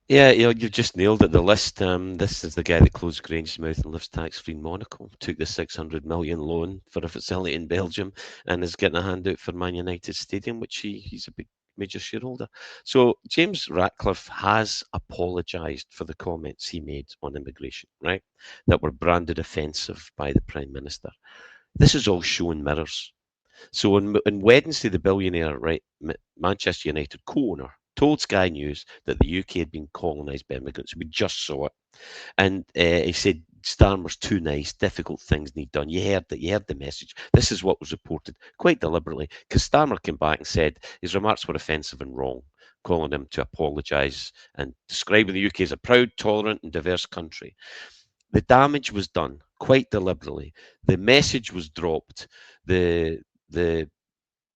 Yeah, you've just nailed it. The list. This is the guy that closed Grangemouth and lives tax-free in Monaco. Took the 600 million loan for a facility in Belgium and is getting a handout for Man United Stadium, which he's a big major shareholder. So James Ratcliffe has apologised for the comments he made on immigration, right? That were branded offensive by the Prime Minister. This is all show and mirrors. So on Wednesday, the billionaire, right, Manchester United co-owner, told Sky News that the UK had been colonised by immigrants. We just saw it. And he said, Starmer's too nice, difficult things need done. You heard the message. This is what was reported quite deliberately, because Starmer came back and said his remarks were offensive and wrong, calling him to apologise and describing the UK as a proud, tolerant and diverse country. The damage was done quite deliberately. The message was dropped. The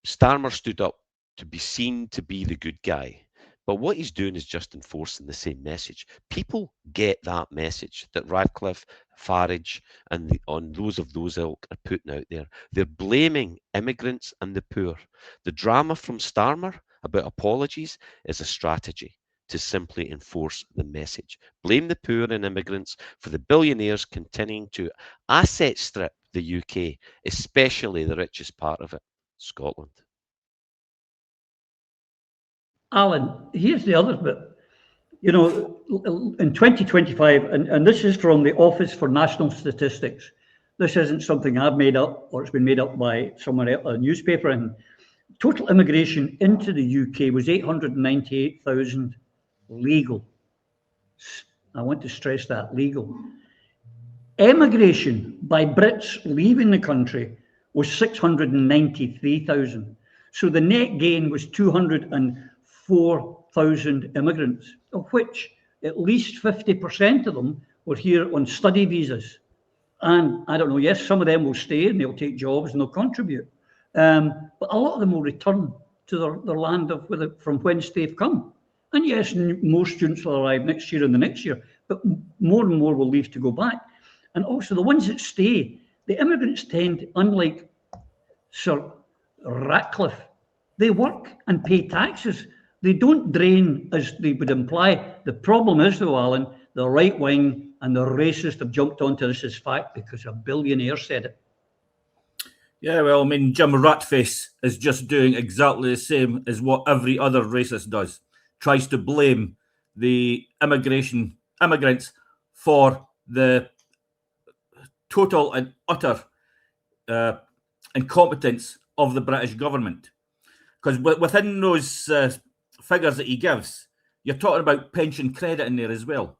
Starmer stood up to be seen to be the good guy. But what he's doing is just enforcing the same message. People get that message that Radcliffe, Farage, and those of those ilk are putting out there. They're blaming immigrants and the poor. The drama from Starmer about apologies is a strategy to simply enforce the message. Blame the poor and immigrants for the billionaires continuing to asset strip the UK, especially the richest part of it, Scotland. Alan, here's the other bit. In 2025, and this is from the Office for National Statistics. This isn't something I've made up or it's been made up by someone else, a newspaper. And total immigration into the UK was 898,000 legal. I want to stress that, legal. Emigration by Brits leaving the country was 693,000. So the net gain was 204,000 immigrants, of which at least 50% of them were here on study visas. And I don't know, yes, some of them will stay and they'll take jobs and they'll contribute. But a lot of them will return to their land from whence they've come. And yes, more students will arrive next year and the next year, but more and more will leave to go back. And also the ones that stay, the immigrants tend, unlike Sir Ratcliffe, they work and pay taxes. They don't drain as they would imply. The problem is, though, Alan, the right wing and the racist have jumped onto this as fact because a billionaire said it. Yeah, well, I mean, Jim Ratface is just doing exactly the same as what every other racist does. Tries to blame the immigrants for the total and utter incompetence of the British government. Because within those figures that he gives, you're talking about pension credit in there as well.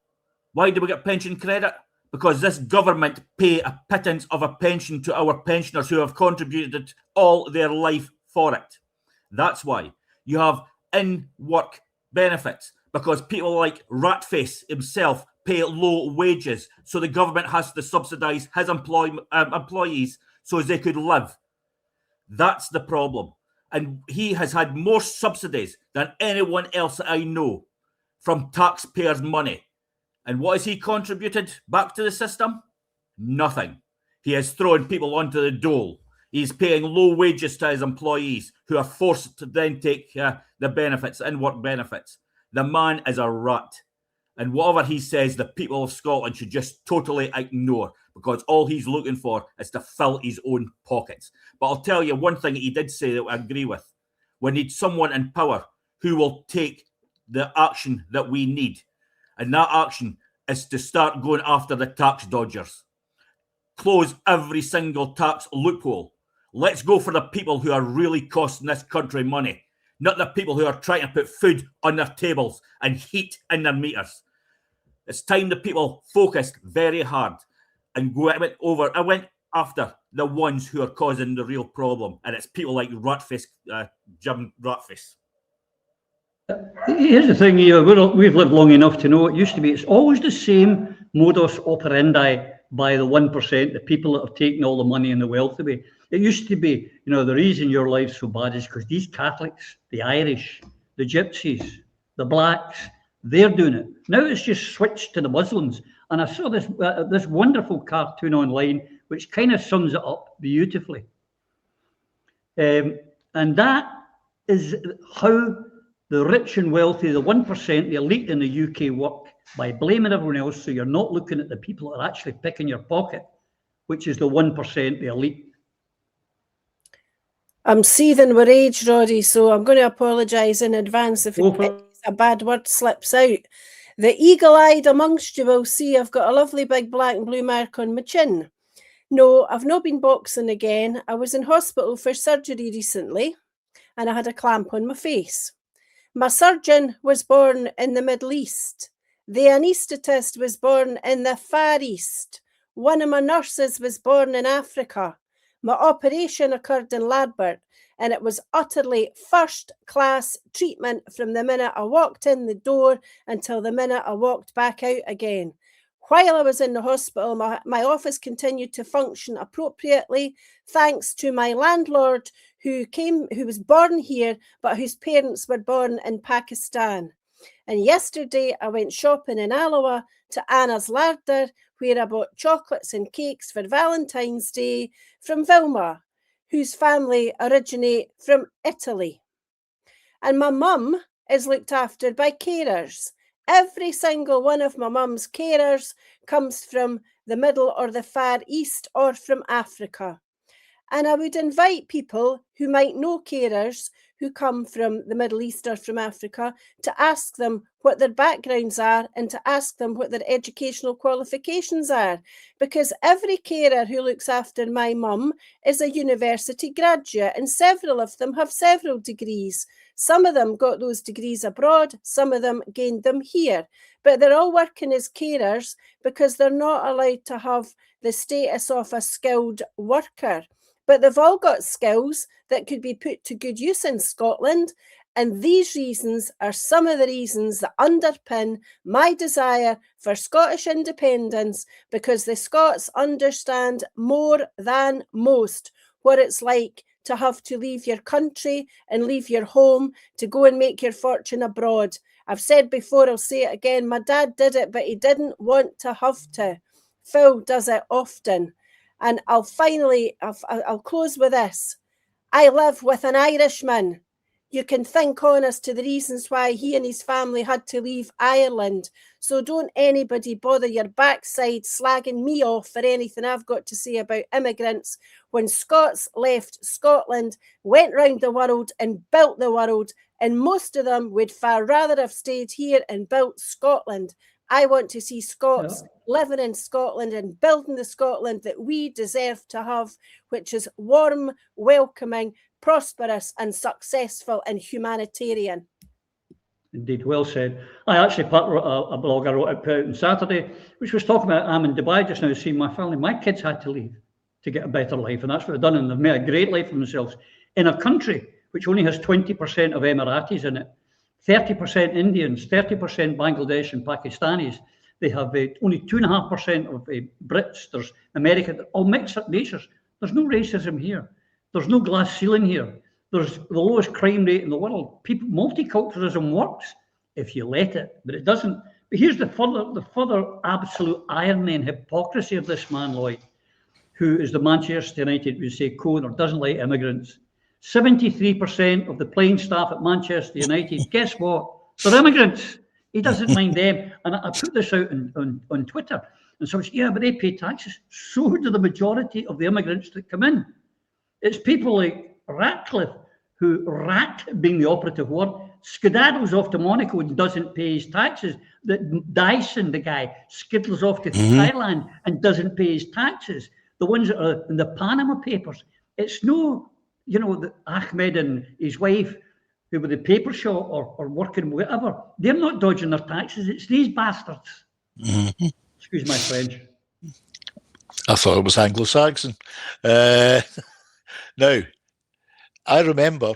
Why do we get pension credit? Because this government pay a pittance of a pension to our pensioners who have contributed all their life for it. That's why. You have in-work benefits because people like Ratface himself pay low wages, so the government has to subsidise his employees so as they could live. That's the problem. And he has had more subsidies than anyone else that I know from taxpayers' money. And what has he contributed back to the system? Nothing. He has thrown people onto the dole. He's paying low wages to his employees who are forced to then take the benefits, in-work benefits. The man is a rat. And whatever he says, the people of Scotland should just totally ignore, because all he's looking for is to fill his own pockets. But I'll tell you one thing that he did say that I agree with. We need someone in power who will take the action that we need. And that action is to start going after the tax dodgers. Close every single tax loophole. Let's go for the people who are really costing this country money, not the people who are trying to put food on their tables and heat in their meters. It's time the people focused very hard and went after the ones who are causing the real problem, and it's people like Ratface, Jim Ratface. Here's the thing, we've lived long enough to know it used to be, it's always the same modus operandi by the 1%, the people that have taken all the money and the wealth away. It used to be, the reason your life's so bad is because these Catholics, the Irish, the Gypsies, the Blacks, they're doing it. Now it's just switched to the Muslims. And I saw this wonderful cartoon online, which kind of sums it up beautifully. And that is how the rich and wealthy, the 1%, the elite in the UK work by blaming everyone else, so you're not looking at the people that are actually picking your pocket, which is the 1%, the elite. I'm seething with rage, Roddy, so I'm going to apologise in advance if a bad word slips out. The eagle-eyed amongst you will see I've got a lovely big black and blue mark on my chin. No, I've not been boxing again. I was in hospital for surgery recently, and I had a clamp on my face. My surgeon was born in the Middle East. The anaesthetist was born in the Far East. One of my nurses was born in Africa. My operation occurred in Ladbert, and it was utterly first-class treatment from the minute I walked in the door until the minute I walked back out again. While I was in the hospital, my office continued to function appropriately, thanks to my landlord who was born here, but whose parents were born in Pakistan. And yesterday I went shopping in Alloa to Anna's Larder, where I bought chocolates and cakes for Valentine's Day from Vilma, whose family originate from Italy. And my mum is looked after by carers. Every single one of my mum's carers comes from the Middle or the Far East or from Africa. And I would invite people who might know carers who come from the Middle East or from Africa to ask them what their backgrounds are and to ask them what their educational qualifications are. Because every carer who looks after my mum is a university graduate, and several of them have several degrees. Some of them got those degrees abroad, some of them gained them here. But they're all working as carers because they're not allowed to have the status of a skilled worker. But they've all got skills that could be put to good use in Scotland. And these reasons are some of the reasons that underpin my desire for Scottish independence, because the Scots understand more than most what it's like to have to leave your country and leave your home to go and make your fortune abroad. I've said before, I'll say it again, my dad did it, but he didn't want to have to. Phil does it often. And I'll close with this. I live with an Irishman. You can think on as to the reasons why he and his family had to leave Ireland. So don't anybody bother your backside slagging me off for anything I've got to say about immigrants. When Scots left Scotland, went round the world and built the world, and most of them would far rather have stayed here and built Scotland. I want to see Scots living in Scotland and building the Scotland that we deserve to have, which is warm, welcoming, prosperous and successful and humanitarian. Indeed, well said. I actually put a blog I wrote out on Saturday, which was talking about, I'm in Dubai just now seeing my family. My kids had to leave to get a better life, and that's what they've done, and they've made a great life for themselves in a country which only has 20% of Emiratis in it. 30% Indians, 30% Bangladesh and Pakistanis. They have only 2.5% of Brits. There's America, all mixed up natures. There's no racism here. There's no glass ceiling here. There's the lowest crime rate in the world. Multiculturalism works if you let it, but it doesn't. But here's the further absolute irony and hypocrisy of this man, Lloyd, who is the Manchester United, we say, co-owner, doesn't like immigrants. 73% of the playing staff at Manchester United, guess what? They're immigrants. He doesn't mind them. And I put this out on Twitter. And so it's, yeah, but they pay taxes. So do the majority of the immigrants that come in. It's people like Ratcliffe, who being the operative word, skedaddles off to Monaco and doesn't pay his taxes. That Dyson, the guy, skiddles off to Thailand and doesn't pay his taxes. The ones that are in the Panama Papers. It's no, the Ahmed and his wife, who were the paper shop or working whatever, they're not dodging their taxes. It's these bastards. Excuse my French. I thought it was Anglo-Saxon. Now, I remember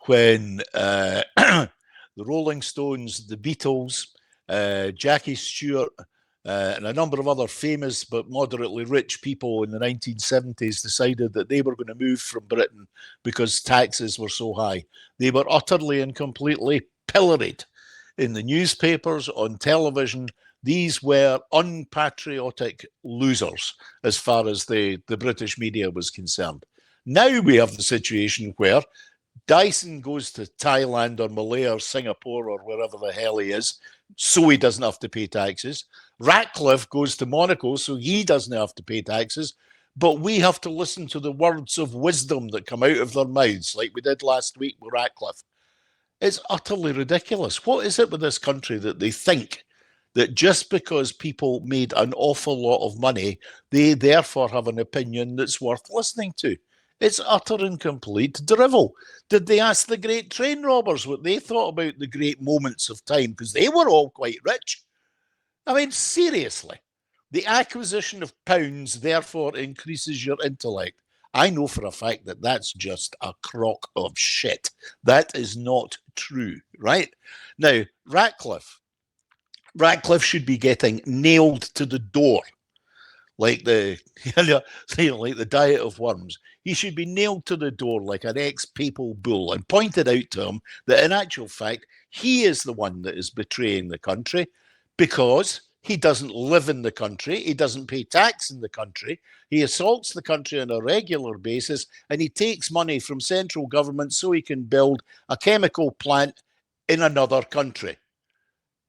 when the Rolling Stones, the Beatles, Jackie Stewart, and a number of other famous but moderately rich people in the 1970s decided that they were going to move from Britain because taxes were so high. They were utterly and completely pilloried in the newspapers, on television. These were unpatriotic losers as far as the British media was concerned. Now we have the situation where Dyson goes to Thailand or Malaya or Singapore or wherever the hell he is, so he doesn't have to pay taxes. Ratcliffe goes to Monaco, so he doesn't have to pay taxes. But we have to listen to the words of wisdom that come out of their mouths, like we did last week with Ratcliffe. It's utterly ridiculous. What is it with this country that they think that just because people made an awful lot of money, they therefore have an opinion that's worth listening to? It's utter and complete drivel. Did they ask the great train robbers what they thought about the great moments of time? Because they were all quite rich. I mean, seriously, the acquisition of pounds therefore increases your intellect. I know for a fact that that's just a crock of shit. That is not true, right? Now, Ratcliffe should be getting nailed to the door like the like the diet of worms. He should be nailed to the door like an ex-papal bull and pointed out to him that in actual fact, he is the one that is betraying the country because he doesn't live in the country, he doesn't pay tax in the country, he assaults the country on a regular basis, and he takes money from central government so he can build a chemical plant in another country.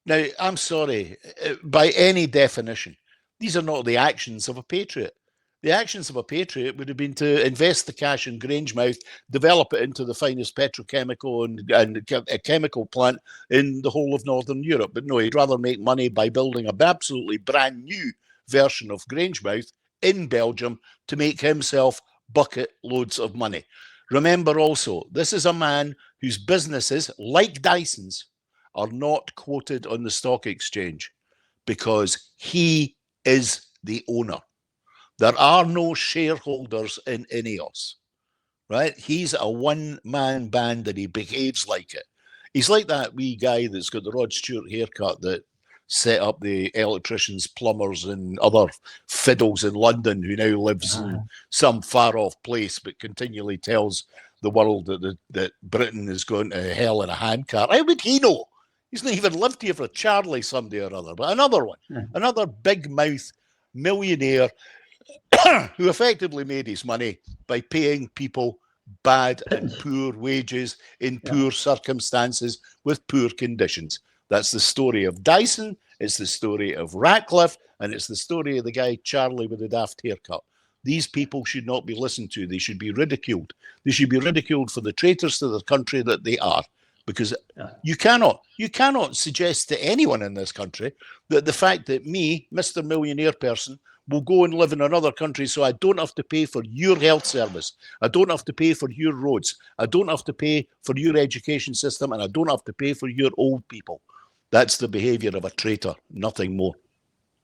Now, I'm sorry, by any definition, these are not the actions of a patriot. The actions of a patriot would have been to invest the cash in Grangemouth, develop it into the finest petrochemical and a chemical plant in the whole of Northern Europe. But no, he'd rather make money by building an absolutely brand new version of Grangemouth in Belgium to make himself bucket loads of money. Remember also, this is a man whose businesses, like Dyson's, are not quoted on the stock exchange because he is the owner. There are no shareholders in Ineos, right? He's a one-man band and he behaves like it. He's like that wee guy that's got the Rod Stewart haircut that set up the electricians, plumbers and other fiddles in London, who now lives in some far-off place but continually tells the world that Britain is going to hell in a handcart. How would he know? He's not even lived here for Charlie someday or other. But another one, another big-mouth millionaire who effectively made his money by paying people bad and poor wages in poor circumstances with poor conditions. That's the story of Dyson, it's the story of Ratcliffe, and it's the story of the guy Charlie with the daft haircut. These people should not be listened to. They should be ridiculed. They should be ridiculed for the traitors to their country that they are. Because you cannot suggest to anyone in this country that the fact that me, Mr. Millionaire person, will go and live in another country so I don't have to pay for your health service, I don't have to pay for your roads, I don't have to pay for your education system, and I don't have to pay for your old people. That's the behaviour of a traitor, nothing more.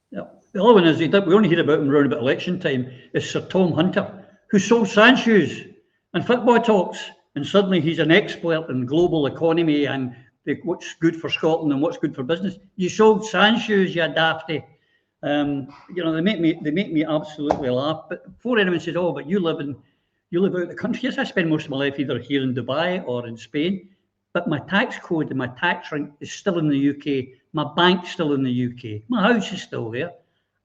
Yeah. The other one is, we only hear about him around about election time, is Sir Tom Hunter, who sold sand shoes and football talks. And suddenly he's an expert in global economy and what's good for Scotland and what's good for business. You sold sand shoes, you dafty. You know, they make me absolutely laugh. But before anyone says, "Oh, but you live out the country," yes, I spend most of my life either here in Dubai or in Spain. But my tax code and my tax rank is still in the UK. My bank's still in the UK. My house is still there.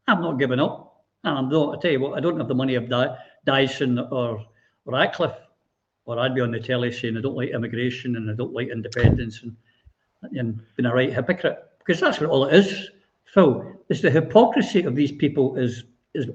I've not given up. And I'm not. I tell you what, I don't have the money of Dyson or Ratcliffe, or I'd be on the telly saying I don't like immigration and I don't like independence and being a right hypocrite, because that's what all it is. Phil, it's the hypocrisy of these people is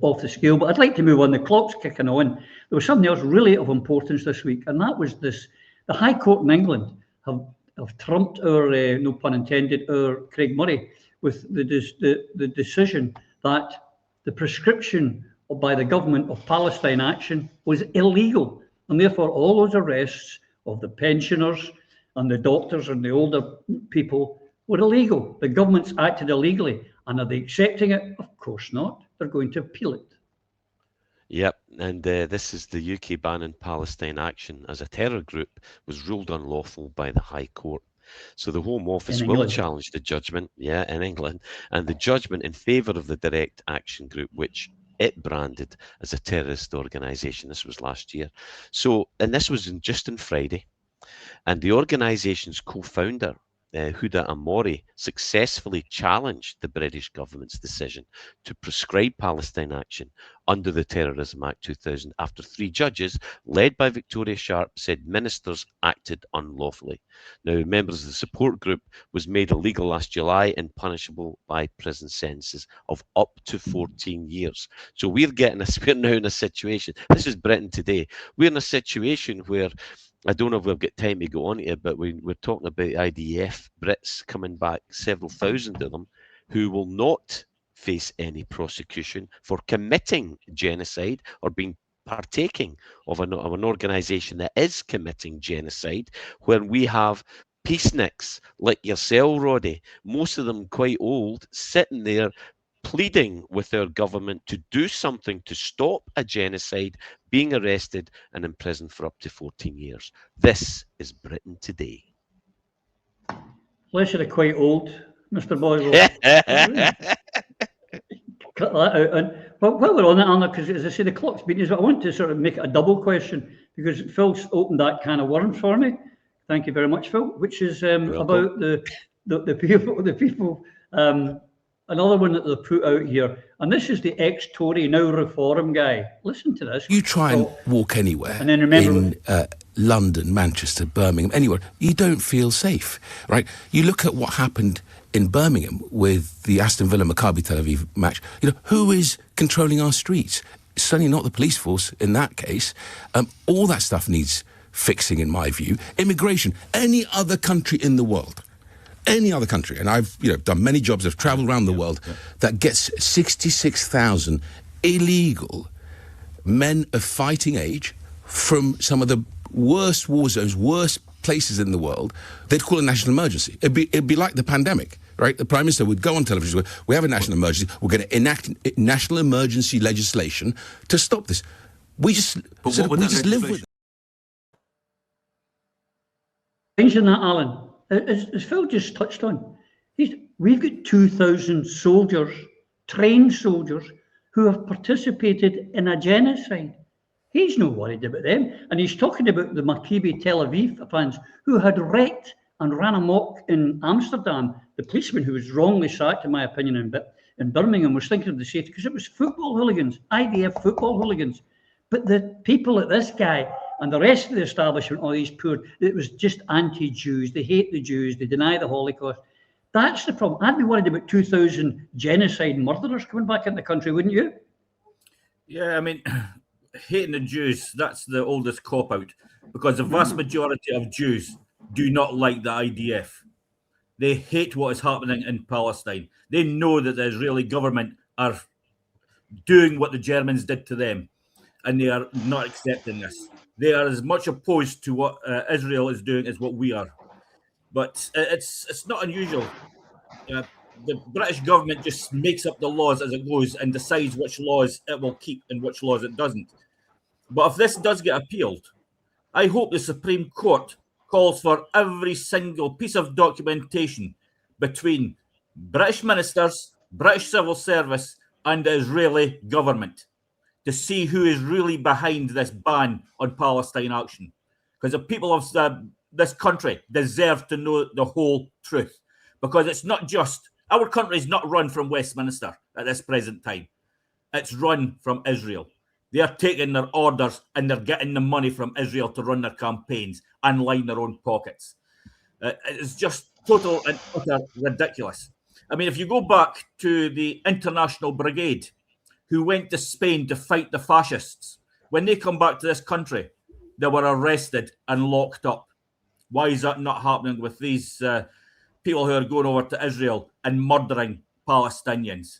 off the scale. But I'd like to move on. The clock's kicking on. There was something else really of importance this week, and that was this: the High Court in England have trumped our, no pun intended, our Craig Murray with the decision that the prescription by the government of Palestine action was illegal, and therefore all those arrests of the pensioners and the doctors and the older people were illegal. The government's acted illegally, and are they accepting it? Of course not. They're going to appeal it. Yep, and this is the UK ban on Palestine action as a terror group was ruled unlawful by the High Court. So the Home Office will challenge the judgment, in England, and the judgment in favour of the Direct Action Group, which it branded as a terrorist organisation. This was last year. So, and this was just on Friday, and the organisation's co-founder, Huda Amori, successfully challenged the British government's decision to prescribe Palestine action under the Terrorism Act 2000 after 3 judges, led by Victoria Sharp, said ministers acted unlawfully. Now, members of the support group was made illegal last July and punishable by prison sentences of up to 14 years. So we're now in a situation, this is Britain today, we're in a situation where, I don't know if we've got time to go on here, but we're talking about IDF Brits coming back, several thousand of them, who will not face any prosecution for committing genocide or being partaking of an organisation that is committing genocide, when we have peaceniks like yourself, Roddy, most of them quite old, sitting there pleading with our government to do something to stop a genocide, being arrested and imprisoned for up to 14 years. This is Britain today. Unless you're quite old, Mr. Boswell. Cut that out. And while we're on it, Anna, because as I say, the clock's beating us, but I want to sort of make it a double question, because Phil's opened that can of worms for me. Thank you very much, Phil. Which is about the people. Another one that they put out here, and this is the ex-Tory, now Reform guy. Listen to this. You try and walk anywhere, and then remember, in London, Manchester, Birmingham, anywhere, you don't feel safe, right? You look at what happened in Birmingham with the Aston Villa Maccabi Tel Aviv match. You know, who is controlling our streets? Certainly not the police force in that case. All that stuff needs fixing, in my view. Immigration, any other country in the world, any other country, and I've done many jobs, I've travelled around the world, that gets 66,000 illegal men of fighting age from some of the worst war zones, worst places in the world, they'd call a national emergency. It'd be like the pandemic, right? The Prime Minister would go on television and say, we have a national emergency, we're going to enact national emergency legislation to stop this. We just live with it. Mention that, Alan. As Phil just touched on, we've got 2,000 soldiers, trained soldiers, who have participated in a genocide. He's not worried about them. And he's talking about the Maccabi Tel Aviv fans who had wrecked and ran amok in Amsterdam. The policeman who was wrongly sacked, in my opinion, in Birmingham was thinking of the safety, because it was football hooligans, IDF football hooligans. But the people at this guy and the rest of the establishment, all these poor, it was just anti-Jews. They hate the Jews. They deny the Holocaust. That's the problem. I'd be worried about 2,000 genocide murderers coming back into the country, wouldn't you? Yeah, I mean, hating the Jews, that's the oldest cop-out, because the vast majority of Jews do not like the IDF. They hate what is happening in Palestine. They know that the Israeli government are doing what the Germans did to them, and they are not accepting this. They are as much opposed to what Israel is doing as what we are. But it's not unusual. The British government just makes up the laws as it goes and decides which laws it will keep and which laws it doesn't. But if this does get appealed, I hope the Supreme Court calls for every single piece of documentation between British ministers, British civil service, and the Israeli government to see who is really behind this ban on Palestine action. Because the people of this country deserve to know the whole truth. Because it's not just, our country is not run from Westminster at this present time. It's run from Israel. They are taking their orders and they're getting the money from Israel to run their campaigns and line their own pockets. It's just total and utter ridiculous. I mean, if you go back to the International Brigade, who went to Spain to fight the fascists, when they come back to this country, they were arrested and locked up. Why is that not happening with these people who are going over to Israel and murdering Palestinians?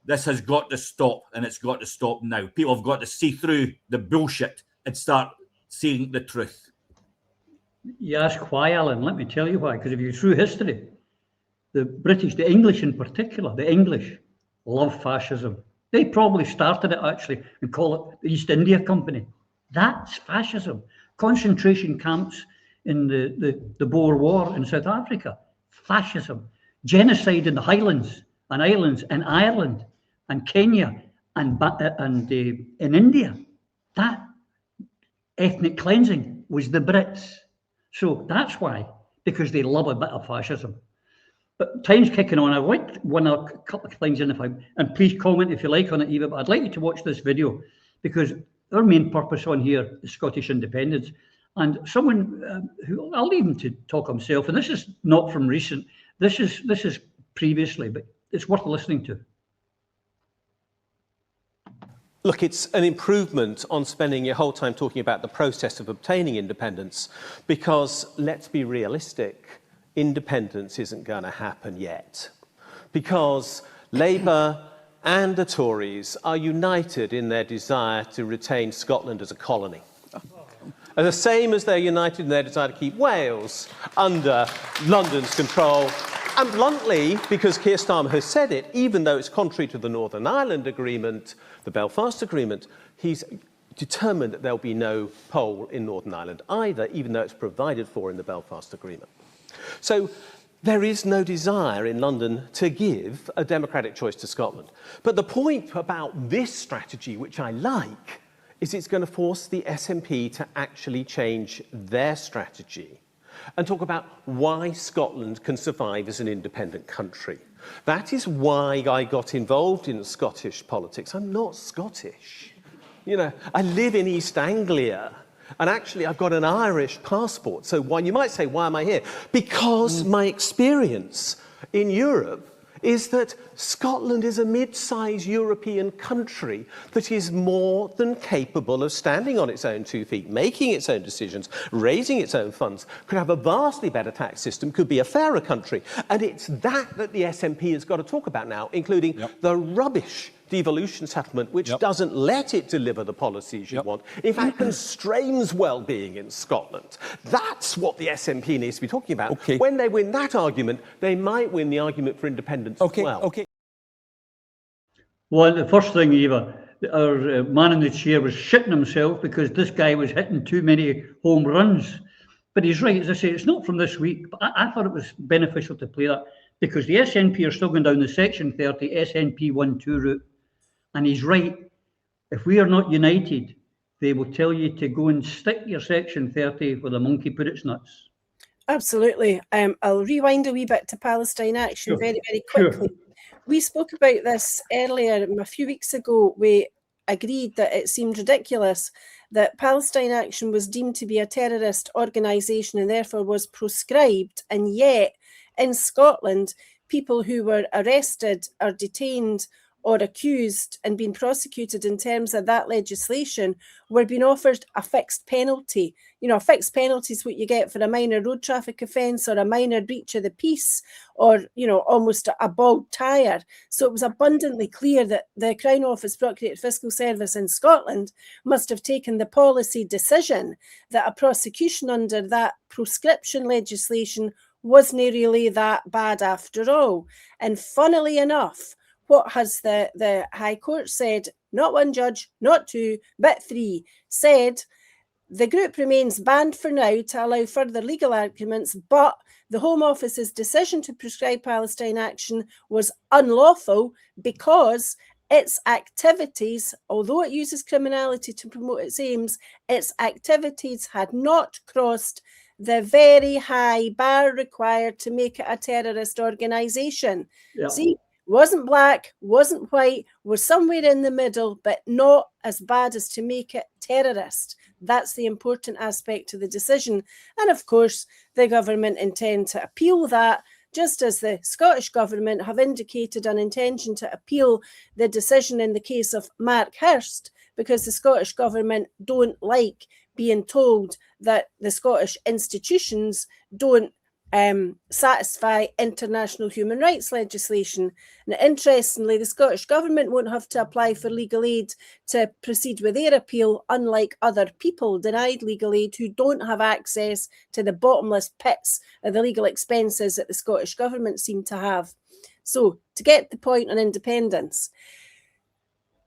This has got to stop, and it's got to stop now. People have got to see through the bullshit and start seeing the truth. You ask why, Alan? Let me tell you why. Because if you go through history, the British, the English in particular, the English love fascism. They probably started it, actually, and call it the East India Company. That's fascism. Concentration camps in the Boer War in South Africa, fascism. Genocide in the Highlands and Islands in Ireland and Kenya and in India. That ethnic cleansing was the Brits. So that's why, because they love a bit of fascism. But time's kicking on. I'd like a couple of things in, and please comment if you like on it, Eva, but I'd like you to watch this video, because our main purpose on here is Scottish independence. And someone who I'll leave him to talk himself, and this is not from recent, this is previously, but it's worth listening to. Look, it's an improvement on spending your whole time talking about the process of obtaining independence, because let's be realistic, independence isn't going to happen yet, because Labour and the Tories are united in their desire to retain Scotland as a colony. And the same as they're united in their desire to keep Wales under London's control. And bluntly, because Keir Starmer has said it, even though it's contrary to the Northern Ireland Agreement, the Belfast Agreement, he's determined that there'll be no poll in Northern Ireland either, even though it's provided for in the Belfast Agreement. So there is no desire in London to give a democratic choice to Scotland. But the point about this strategy, which I like, is it's going to force the SNP to actually change their strategy and talk about why Scotland can survive as an independent country. That is why I got involved in Scottish politics. I'm not Scottish. You know, I live in East Anglia. And actually, I've got an Irish passport. So why, you might say, why am I here? Because my experience in Europe is that Scotland is a mid-sized European country that is more than capable of standing on its own 2 feet, making its own decisions, raising its own funds, could have a vastly better tax system, could be a fairer country. And it's that the SNP has got to talk about now, including the rubbish devolution settlement, which doesn't let it deliver the policies you want. In fact, constrains well-being in Scotland. That's what the SNP needs to be talking about. When they win that argument, they might win the argument for independence as well. Well, the first thing, Eva, our man in the chair was shitting himself because this guy was hitting too many home runs. But he's right, as I say, it's not from this week, but I thought it was beneficial to play that, because the SNP are still going down the Section 30 SNP 1-2 route. And he's right. If we are not united, they will tell you to go and stick your Section 30 where the monkey put its nuts. Absolutely. I'll rewind a wee bit to Palestine Action very, very quickly. We spoke about this earlier, a few weeks ago. We agreed that it seemed ridiculous that Palestine Action was deemed to be a terrorist organisation and therefore was proscribed. And yet, in Scotland, people who were arrested or detained or accused and being prosecuted in terms of that legislation were being offered a fixed penalty. You know, a fixed penalty is what you get for a minor road traffic offence or a minor breach of the peace, or, you know, almost a bald tyre. So it was abundantly clear that the Crown Office Procurator Fiscal Service in Scotland must have taken the policy decision that a prosecution under that proscription legislation wasn't really that bad after all. And funnily enough, what has the High Court said? Not one judge, not two, but three, said The group remains banned for now to allow further legal arguments, but the Home Office's decision to prescribe Palestine action was unlawful because its activities, although it uses criminality to promote its aims, its activities had not crossed the very high bar required to make it a terrorist organisation. Yeah. See, wasn't black, wasn't white, was somewhere in the middle, but not as bad as to make it terrorist. That's the important aspect of the decision. And of course, the government intend to appeal that, just as the Scottish Government have indicated an intention to appeal the decision in the case of Mark Hurst, because the Scottish Government don't like being told that the Scottish institutions don't satisfy international human rights legislation. And interestingly, the Scottish Government won't have to apply for legal aid to proceed with their appeal, unlike other people denied legal aid who don't have access to the bottomless pits of the legal expenses that the Scottish Government seem to have. So, to get the point on independence,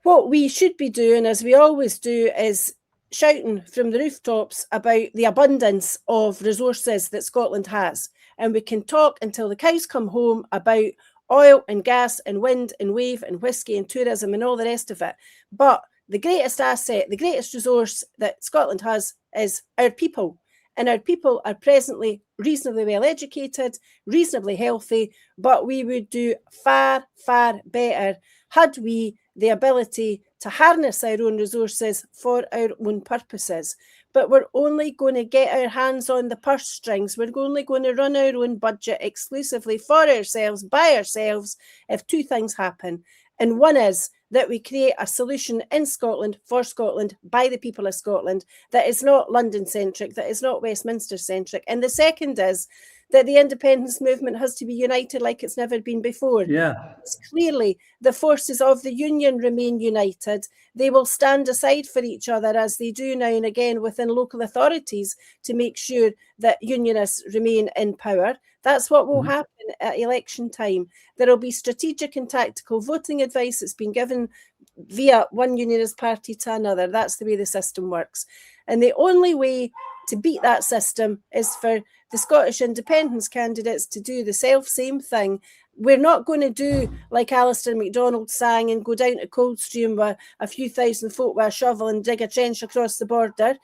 what we should be doing, as we always do, is shouting from the rooftops about the abundance of resources that Scotland has. And we can talk until the cows come home about oil and gas and wind and wave and whiskey and tourism and all the rest of it. But the greatest asset, the greatest resource that Scotland has is our people. And our people are presently reasonably well educated, reasonably healthy, but we would do far, far better had we the ability to harness our own resources for our own purposes. But we're only going to get our hands on the purse strings. We're only going to run our own budget exclusively for ourselves, by ourselves, if two things happen. And one is that we create a solution in Scotland, for Scotland, by the people of Scotland, that is not London-centric, that is not Westminster-centric. And the second is that the independence movement has to be united like it's never been before. Yeah. It's clearly the forces of the union remain united. They will stand aside for each other, as they do now and again within local authorities, to make sure that unionists remain in power. That's what will happen at election time. There will be strategic and tactical voting advice that's been given via one unionist party to another. That's the way the system works. And the only way to beat that system is for the Scottish independence candidates to do the self-same thing. We're not going to do like Alistair MacDonald sang and go down to Coldstream with a few thousand folk with a shovel and dig a trench across the border.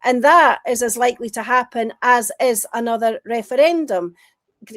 And that is as likely to happen as is another referendum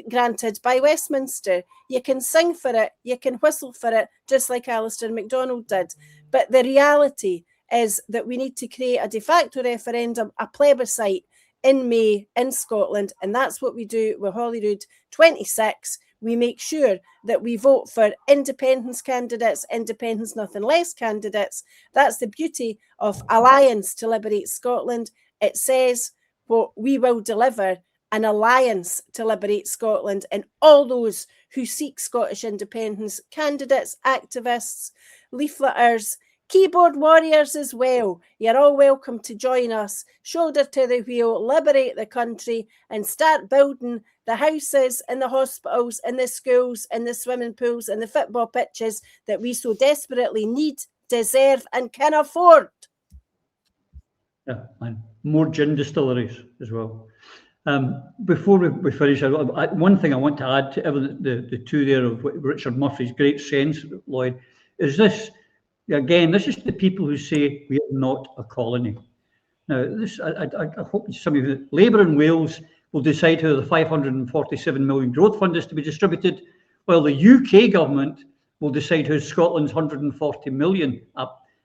granted by Westminster. You can sing for it, you can whistle for it, just like Alistair MacDonald did. But the reality is that we need to create a de facto referendum, a plebiscite in May in Scotland, and that's what we do with Holyrood 26. We make sure that we vote for independence candidates, independence nothing less candidates. That's the beauty of Alliance to Liberate Scotland. It says what we will deliver, an alliance to liberate Scotland, and all those who seek Scottish independence, candidates, activists, leafleters, keyboard warriors as well. You're all welcome to join us. Shoulder to the wheel, liberate the country, and start building the houses and the hospitals and the schools and the swimming pools and the football pitches that we so desperately need, deserve, and can afford. Yeah, and more gin distilleries as well. Before we finish, one thing I want to add to the two there of Richard Murphy's great sense, Lloyd, is this. Again, this is the people who say we are not a colony. Now, this I hope some of you, Labour in Wales will decide how the 547 million growth fund is to be distributed, while the UK government will decide how Scotland's 140 million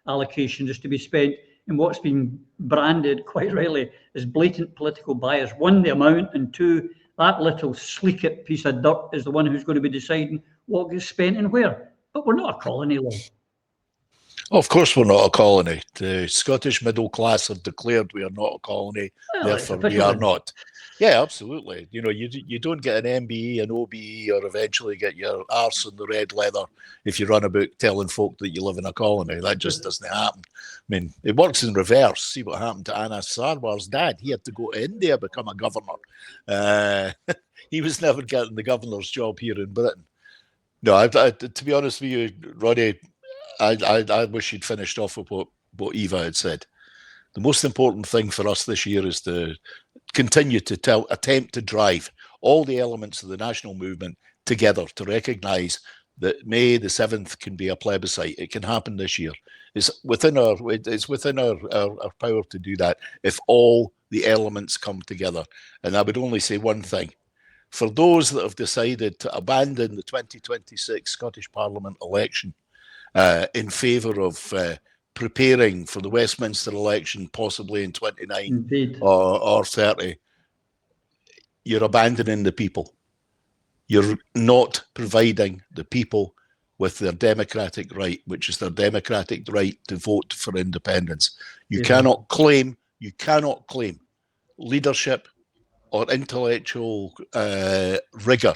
allocation is to be spent in what's been branded quite rightly as blatant political bias. One, the amount, and two, that little sleek-it piece of dirt is the one who's going to be deciding what gets spent and where. But we're not a colony, though. Oh, of course we're not a colony. The Scottish middle class have declared we are not a colony, therefore we are not. Yeah, absolutely. You know, you don't get an MBE, an OBE, or eventually get your arse on the red leather if you run about telling folk that you live in a colony. That just doesn't happen. I mean, it works in reverse. See what happened to Anas Sarwar's dad. He had to go to India, become a governor. He was never getting the governor's job here in Britain. No, to be honest with you, Roddy, I wish you'd finished off with what Eva had said. The most important thing for us this year is to continue to attempt to drive all the elements of the national movement together to recognise that May the 7th can be a plebiscite. It can happen this year. It's within our power to do that if all the elements come together. And I would only say one thing. For those that have decided to abandon the 2026 Scottish Parliament election in favour of preparing for the Westminster election, possibly in 29 or 30, you're abandoning the people. You're not providing the people with their democratic right, which is their democratic right to vote for independence. You cannot claim leadership or intellectual rigour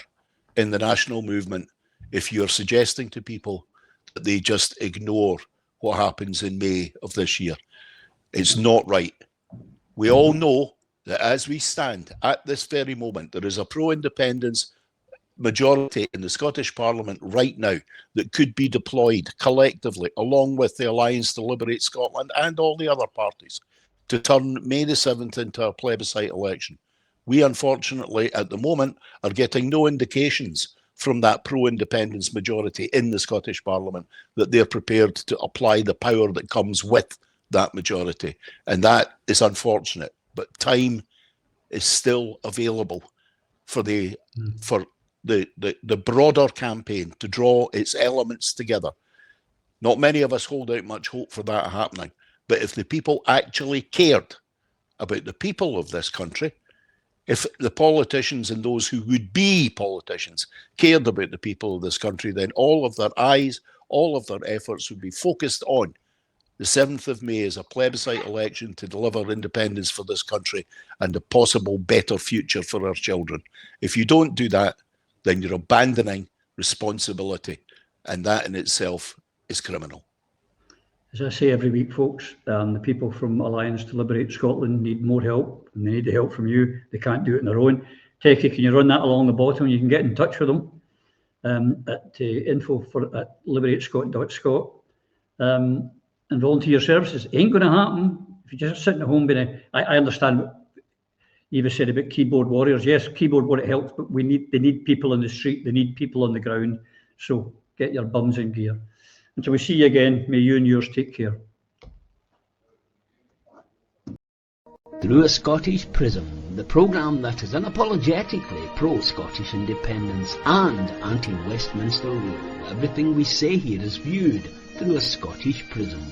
in the national movement if you're suggesting to people that they just ignore what happens in May of this year. It's not right. We all know that as we stand at this very moment, there is a pro-independence majority in the Scottish Parliament right now that could be deployed collectively along with the Alliance to Liberate Scotland and all the other parties to turn May the 7th into a plebiscite election. We unfortunately at the moment are getting no indications from that pro-independence majority in the Scottish Parliament that they're prepared to apply the power that comes with that majority. And that is unfortunate, but time is still available for the broader campaign to draw its elements together. Not many of us hold out much hope for that happening, but if the people actually cared about the people of this country, if the politicians and those who would be politicians cared about the people of this country, then all of their eyes, all of their efforts would be focused on the 7th of May as a plebiscite election to deliver independence for this country and a possible better future for our children. If you don't do that, then you're abandoning responsibility, and that in itself is criminal. As I say every week, folks, the people from Alliance to Liberate Scotland need more help, and they need the help from you. They can't do it on their own. Techie, can you run that along the bottom? You can get in touch with them at info@liberatescot.scot. And volunteer services ain't going to happen if you're just sitting at home being I understand what Eva said about keyboard warriors. Yes, keyboard warrior helps, but they need people in the street, they need people on the ground. So get your bums in gear. Until we see you again, may you and yours take care. Through a Scottish Prism, the programme that is unapologetically pro-Scottish independence and anti-Westminster rule. Everything we say here is viewed through a Scottish prism.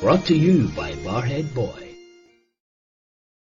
Brought to you by Barhead Boy.